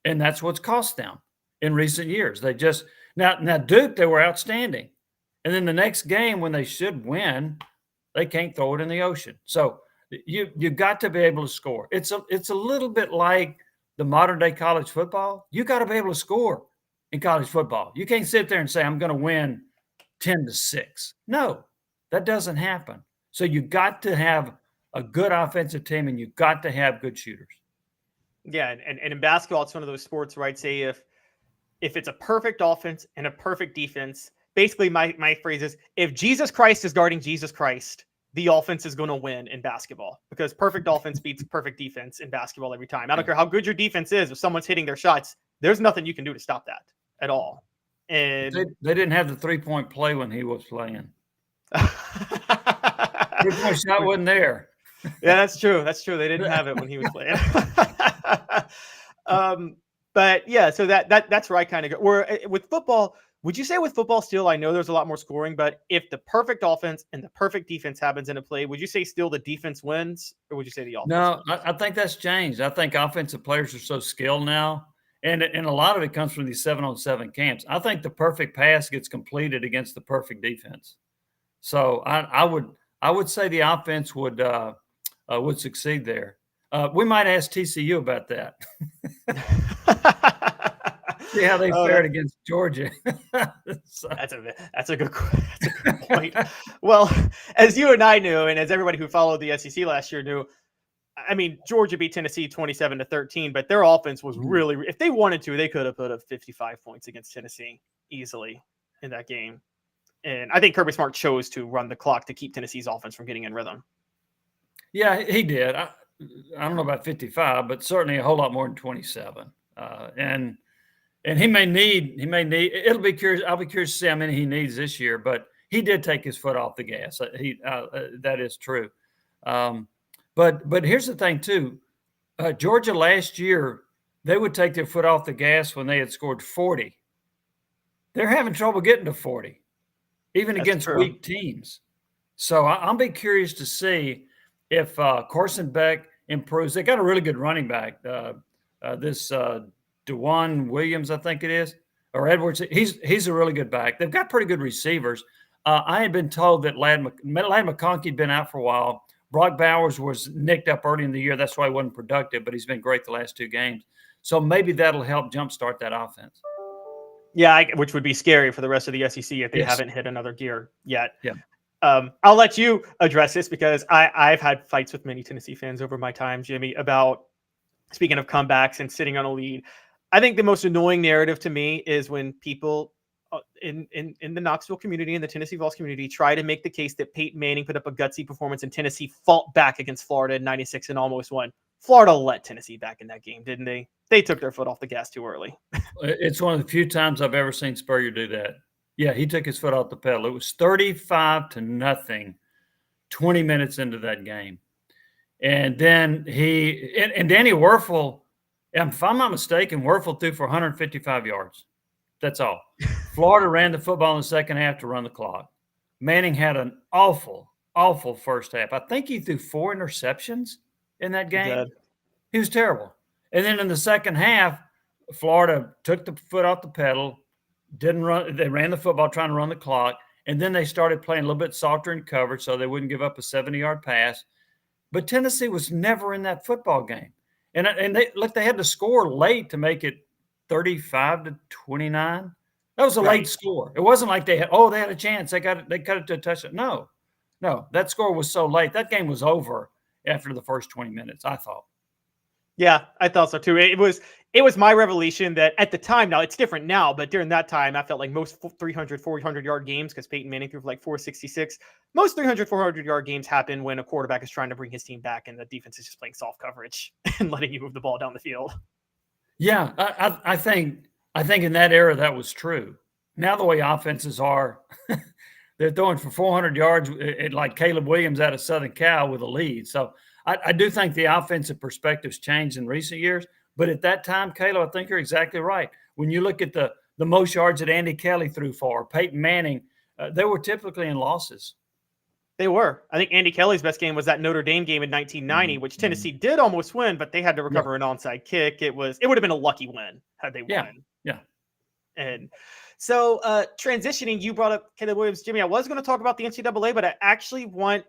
Speaker 10: And that's what's cost them in recent years. They just now Duke, they were outstanding. And then the next game when they should win, they can't throw it in the ocean. So you've got to be able to score. It's a little bit like the modern day college football. You got to be able to score in college football. You can't sit there and say, I'm going to win 10-6. No, that doesn't happen. So you got to have a good offensive team and you've got to have good shooters.
Speaker 5: Yeah. And in basketball, it's one of those sports where I'd say if it's a perfect offense and a perfect defense, basically my phrase is, if Jesus Christ is guarding Jesus Christ, the offense is going to win in basketball, because perfect offense beats perfect defense in basketball every time. I don't care how good your defense is. If someone's hitting their shots, there's nothing you can do to stop that at all. And
Speaker 10: they didn't have the 3-point play when he was playing. 3-point shot wasn't there.
Speaker 5: Yeah, that's true. That's true. They didn't have it when he was playing. But yeah, so that's where I kind of go. Where with football, would you say with football still, I know there's a lot more scoring, but if the perfect offense and the perfect defense happens in a play, would you say still the defense wins, or would you say the offense
Speaker 10: No,
Speaker 5: wins?
Speaker 10: I think that's changed. I think offensive players are so skilled now, and a lot of it comes from these 7-on-7 camps. I think the perfect pass gets completed against the perfect defense. So I would say the offense would succeed there. We might ask TCU about that. See how they fared against Georgia. So.
Speaker 5: That's a good point. Well, as you and I knew, and as everybody who followed the SEC last year knew, I mean, Georgia beat Tennessee 27-13, but their offense was really, if they wanted to, they could have put up 55 points against Tennessee easily in that game. And I think Kirby Smart chose to run the clock to keep Tennessee's offense from getting in rhythm.
Speaker 10: Yeah, he did. I don't know about 55, but certainly a whole lot more than 27. And he may need, it'll be curious. I'll be curious to see how many he needs this year, but he did take his foot off the gas. That is true. But here's the thing too. Georgia last year, they would take their foot off the gas when they had scored 40. They're having trouble getting to 40, even against weak teams. So I'll be curious to see if Carson Beck improves. They got a really good running back. This DeJuan Williams, I think it is, or Edwards. He's a really good back. They've got pretty good receivers. I had been told that Ladd McConkey had been out for a while. Brock Bowers was nicked up early in the year. That's why he wasn't productive, but he's been great the last 2 games. So maybe that'll help jumpstart that offense.
Speaker 5: Yeah, which would be scary for the rest of the SEC if they haven't hit another gear yet.
Speaker 10: Yeah.
Speaker 5: I'll let you address this because I've had fights with many Tennessee fans over my time, Jimmy, about, speaking of comebacks and sitting on a lead. I think the most annoying narrative to me is when people in the Knoxville community and the Tennessee Vols community try to make the case that Peyton Manning put up a gutsy performance and Tennessee fought back against Florida in 96 and almost won. Florida let Tennessee back in that game, didn't they? They took their foot off the gas too early.
Speaker 10: It's one of the few times I've ever seen Spurrier do that. Yeah, he took his foot off the pedal. It was 35-0, 20 minutes into that game. And then and Danny Werfel, if I'm not mistaken, Werfel threw for 155 yards. That's all. Florida ran the football in the second half to run the clock. Manning had an awful, awful first half. I think he threw 4 interceptions in that game. He was terrible. And then in the second half, Florida took the foot off the pedal, didn't run. They ran the football trying to run the clock. And then they started playing a little bit softer in coverage so they wouldn't give up a 70-yard pass. But Tennessee was never in that football game. And they had to score late to make it 35-29. That was a late score. It wasn't like they had a chance. They cut it to a touchdown. No, that score was so late. That game was over after the first 20 minutes, I thought.
Speaker 5: Yeah, I thought so too. It was my revelation that at the time, now it's different now, but during that time, I felt like most 300, 400-yard games, because Peyton Manning threw for like 466, most 300, 400-yard games happen when a quarterback is trying to bring his team back and the defense is just playing soft coverage and letting you move the ball down the field. Yeah,
Speaker 10: I think in that era that was true. Now the way offenses are, they're throwing for 400 yards, like Caleb Williams out of Southern Cal with a lead. So I do think the offensive perspective's changed in recent years. But at that time, Caleb, I think you're exactly right. When you look at the most yards that Andy Kelly threw for, Peyton Manning, they were typically in losses.
Speaker 5: They were. I think Andy Kelly's best game was that Notre Dame game in 1990, which Tennessee did almost win, but they had to recover an onside kick. It would have been a lucky win had they won.
Speaker 10: Yeah.
Speaker 5: And so transitioning, you brought up Caleb Williams. Jimmy, I was going to talk about the NCAA, but I actually want,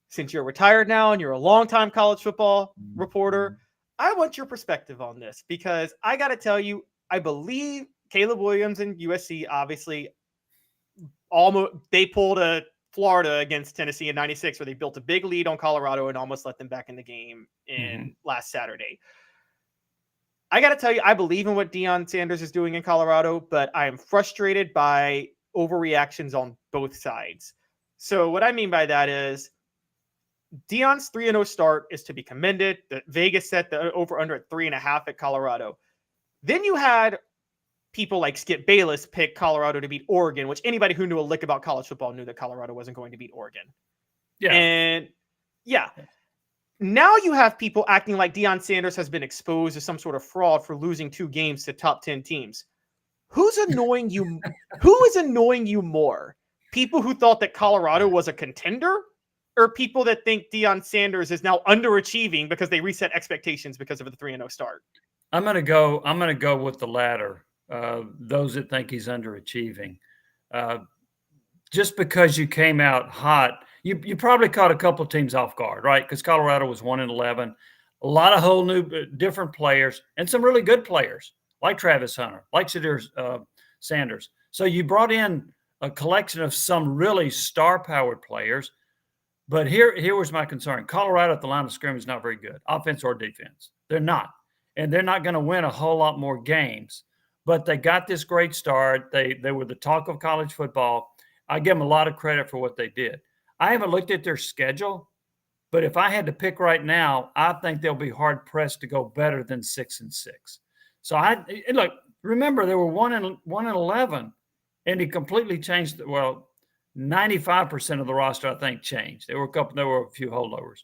Speaker 5: since you're retired now and you're a longtime college football reporter, I want your perspective on this, because I got to tell you, I believe Caleb Williams and USC, obviously, they pulled a Florida against Tennessee in 96, where they built a big lead on Colorado and almost let them back in the game last Saturday. I got to tell you, I believe in what Deion Sanders is doing in Colorado, but I am frustrated by overreactions on both sides. So what I mean by that is Deion's 3-0 start is to be commended. The Vegas set the over-under at 3.5 at Colorado. Then you had people like Skip Bayless pick Colorado to beat Oregon, which anybody who knew a lick about college football knew that Colorado wasn't going to beat Oregon.
Speaker 10: Yeah.
Speaker 5: And now you have people acting like Deion Sanders has been exposed as some sort of fraud for losing 2 games to top 10 teams. Who's annoying you? Who is annoying you more? People who thought that Colorado was a contender, or people that think Deion Sanders is now underachieving because they reset expectations because of the 3-0 start?
Speaker 10: I'm going to go with the latter. Those that think he's underachieving. Just because you came out hot, you probably caught a couple of teams off guard, right? Because Colorado was 1-11, a lot of whole new different players, and some really good players like Travis Hunter, like Shadir Sanders. So you brought in a collection of some really star-powered players. But here was my concern. Colorado at the line of scrimmage is not very good, offense or defense. They're not. And they're not going to win a whole lot more games. But they got this great start. They were the talk of college football. I give them a lot of credit for what they did. I haven't looked at their schedule, but if I had to pick right now, I think they'll be hard-pressed to go better than 6-6. So look, remember, they were 1-11, and he completely changed 95% of the roster, I think, changed. There were a few holdovers.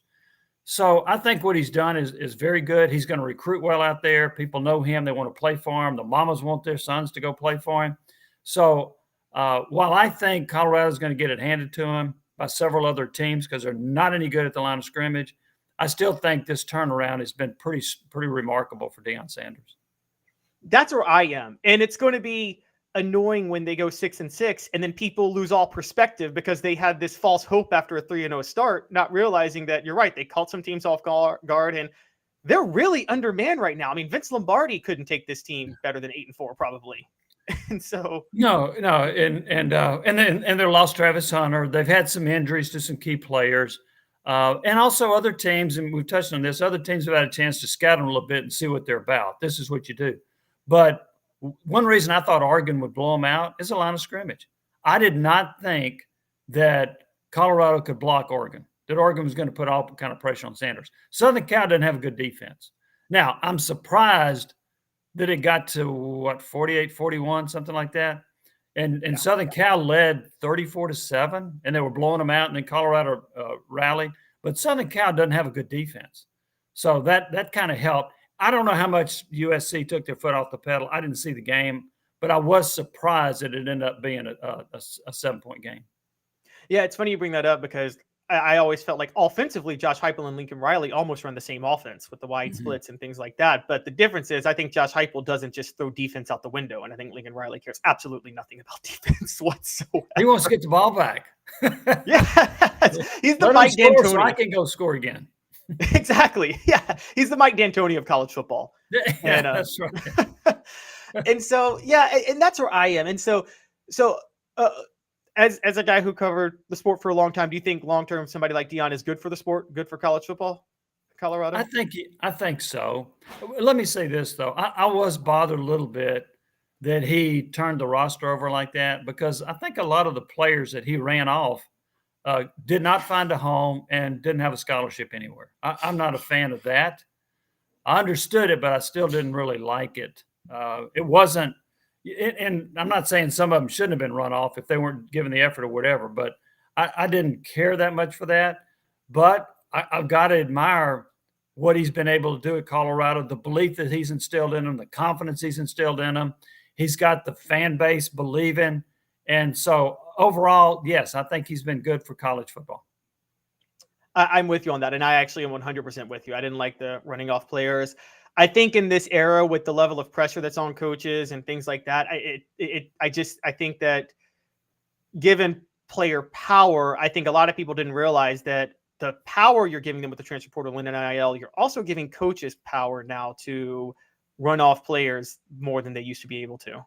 Speaker 10: So I think what he's done is very good. He's going to recruit well out there. People know him. They want to play for him. The mamas want their sons to go play for him. So while I think Colorado's going to get it handed to him by several other teams because they're not any good at the line of scrimmage, I still think this turnaround has been pretty remarkable for Deion Sanders.
Speaker 5: That's where I am. And it's going to be annoying when they go 6-6 and then people lose all perspective because they had this false hope after a 3-0 start, not realizing that you're right. They caught some teams off guard and they're really undermanned right now. I mean, Vince Lombardi couldn't take this team better than 8-4 probably. And so
Speaker 10: no. And they lost Travis Hunter. They've had some injuries to some key players. And also other teams, and we've touched on this, other teams have had a chance to scout them a little bit and see what they're about. This is what you do. But one reason I thought Oregon would blow them out is the line of scrimmage. I did not think that Colorado could block Oregon, that Oregon was going to put all kind of pressure on Sanders. Southern Cal doesn't have a good defense. Now, I'm surprised that it got to, 48-41, something like that. And Southern Cal led 34-7, and they were blowing them out, and then Colorado rallied. But Southern Cal doesn't have a good defense. So that kind of helped. I don't know how much USC took their foot off the pedal. I didn't see the game, but I was surprised that it ended up being a 7-point game.
Speaker 5: Yeah, it's funny you bring that up because I always felt like offensively, Josh Heupel and Lincoln Riley almost run the same offense with the wide splits and things like that. But the difference is I think Josh Heupel doesn't just throw defense out the window. And I think Lincoln Riley cares absolutely nothing about defense whatsoever.
Speaker 10: He wants to get the ball back.
Speaker 5: Yeah. He's the Mike D'Antoni.
Speaker 10: So I can go score again.
Speaker 5: Exactly. Yeah. He's the Mike D'Antoni of college football.
Speaker 10: Yeah,
Speaker 5: And,
Speaker 10: that's right.
Speaker 5: and so, yeah, and that's where I am. And so, as a guy who covered the sport for a long time, do you think long-term somebody like Deion is good for the sport, good for college football, Colorado?
Speaker 10: I think so. Let me say this, though. I was bothered a little bit that he turned the roster over like that, because I think a lot of the players that he ran off did not find a home and didn't have a scholarship anywhere. I'm not a fan of that. I understood it, but I still didn't really like it. It wasn't, and I'm not saying some of them shouldn't have been run off if they weren't given the effort or whatever, but I didn't care that much for that. But I've got to admire what he's been able to do at Colorado, the belief that he's instilled in them, the confidence he's instilled in them. He's got the fan base believing. And so overall, yes, I think he's been good for college football.
Speaker 5: I'm with you on that. And I actually am 100% with you. I didn't like the running off players. I think in this era with the level of pressure that's on coaches and things like that, I think that given player power, I think a lot of people didn't realize that the power you're giving them with the transfer portal and NIL, you're also giving coaches power now to run off players more than they used to be able to.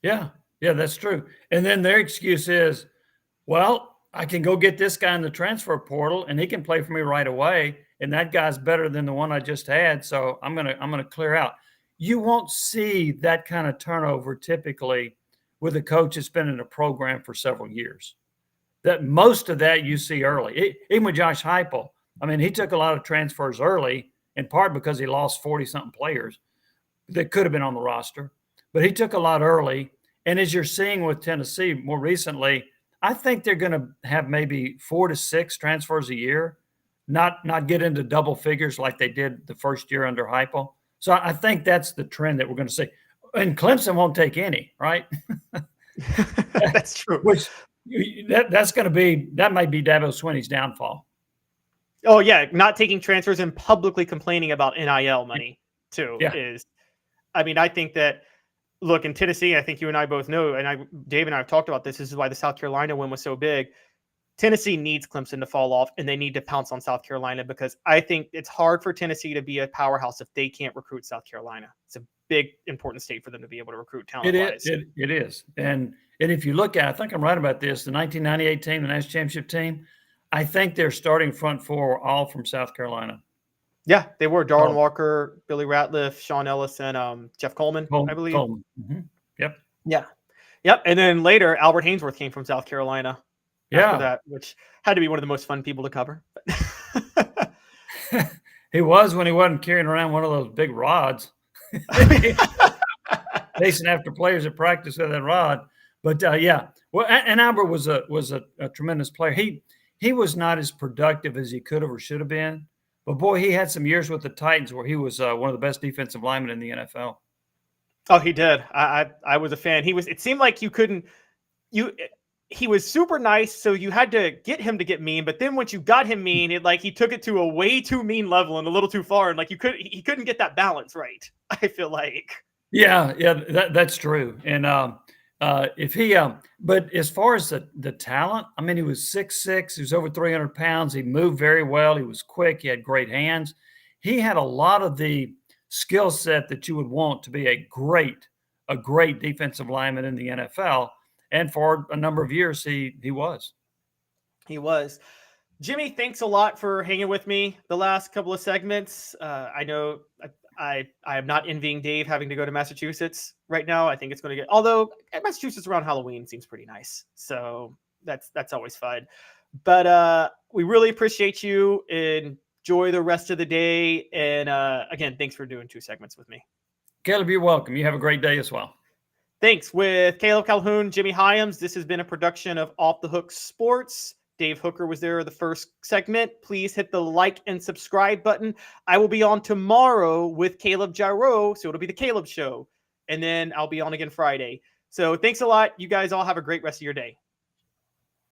Speaker 10: Yeah, that's true. And then their excuse is, well, I can go get this guy in the transfer portal and he can play for me right away. And that guy's better than the one I just had. So I'm gonna clear out. You won't see that kind of turnover typically with a coach that's been in a program for several years. That most of that you see early. Even with Josh Heupel, I mean, he took a lot of transfers early, in part because he lost 40-something players that could have been on the roster. But he took a lot early. And as you're seeing with Tennessee more recently, I think they're going to have maybe 4 to 6 transfers a year, not get into double figures like they did the first year under Heupel. So I think that's the trend that we're going to see. And Clemson won't take any, right?
Speaker 5: That's true.
Speaker 10: Which that's going to be, that might be Dabo Swinney's downfall.
Speaker 5: Oh yeah, not taking transfers and publicly complaining about NIL money too is. I mean, I think that. Look, in Tennessee, I think you and I both know, and Dave and I have talked about this. This is why the South Carolina win was so big. Tennessee needs Clemson to fall off, and they need to pounce on South Carolina, because I think it's hard for Tennessee to be a powerhouse if they can't recruit South Carolina. It's a big, important state for them to be able to recruit talent-wise.
Speaker 10: It is. And if you look at, I think I'm right about this, the 1998 team, the national championship team, I think their starting front four were all from South Carolina.
Speaker 5: Yeah, they were. Darwin Walker, Billy Ratliff, Sean Ellis, and Jeff Coleman, I believe.
Speaker 10: Mm-hmm. Yep.
Speaker 5: Yeah. Yep. And then later, Albert Hainsworth came from South Carolina. After that, which had to be one of the most fun people to cover.
Speaker 10: He was, when he wasn't carrying around one of those big rods. Chasing after players at practice with that rod. But yeah. Well, and Albert was a tremendous player. He was not as productive as he could have or should have been. But boy, he had some years with the Titans where he was one of the best defensive linemen in the NFL.
Speaker 5: Oh, he did. I was a fan. It seemed like he was super nice, so you had to get him to get mean. But then once you got him mean, he took it to a way too mean level and a little too far, and he couldn't get that balance right. I feel like. Yeah,
Speaker 10: that's true. And but as far as the talent, I mean, he was 6'6", he was over 300 pounds. He moved very well. He was quick. He had great hands. He had a lot of the skill set that you would want to be a great defensive lineman in the NFL. And for a number of years, he was.
Speaker 5: He was. Jimmy, thanks a lot for hanging with me the last couple of segments. I know I am not envying Dave having to go to Massachusetts right now. I think it's going to get, although Massachusetts around Halloween seems pretty nice. So that's always fun. But we really appreciate you. Enjoy the rest of the day. And again, thanks for doing 2 segments with me.
Speaker 10: Caleb, you're welcome. You have a great day as well.
Speaker 5: Thanks. With Caleb Calhoun, Jimmy Hyams, this has been a production of Off the Hook Sports. Dave Hooker was there the first segment. Please hit the like and subscribe button. I will be on tomorrow with Caleb Gyro, so it'll be the Caleb Show. And then I'll be on again Friday. So thanks a lot. You guys all have a great rest of your day.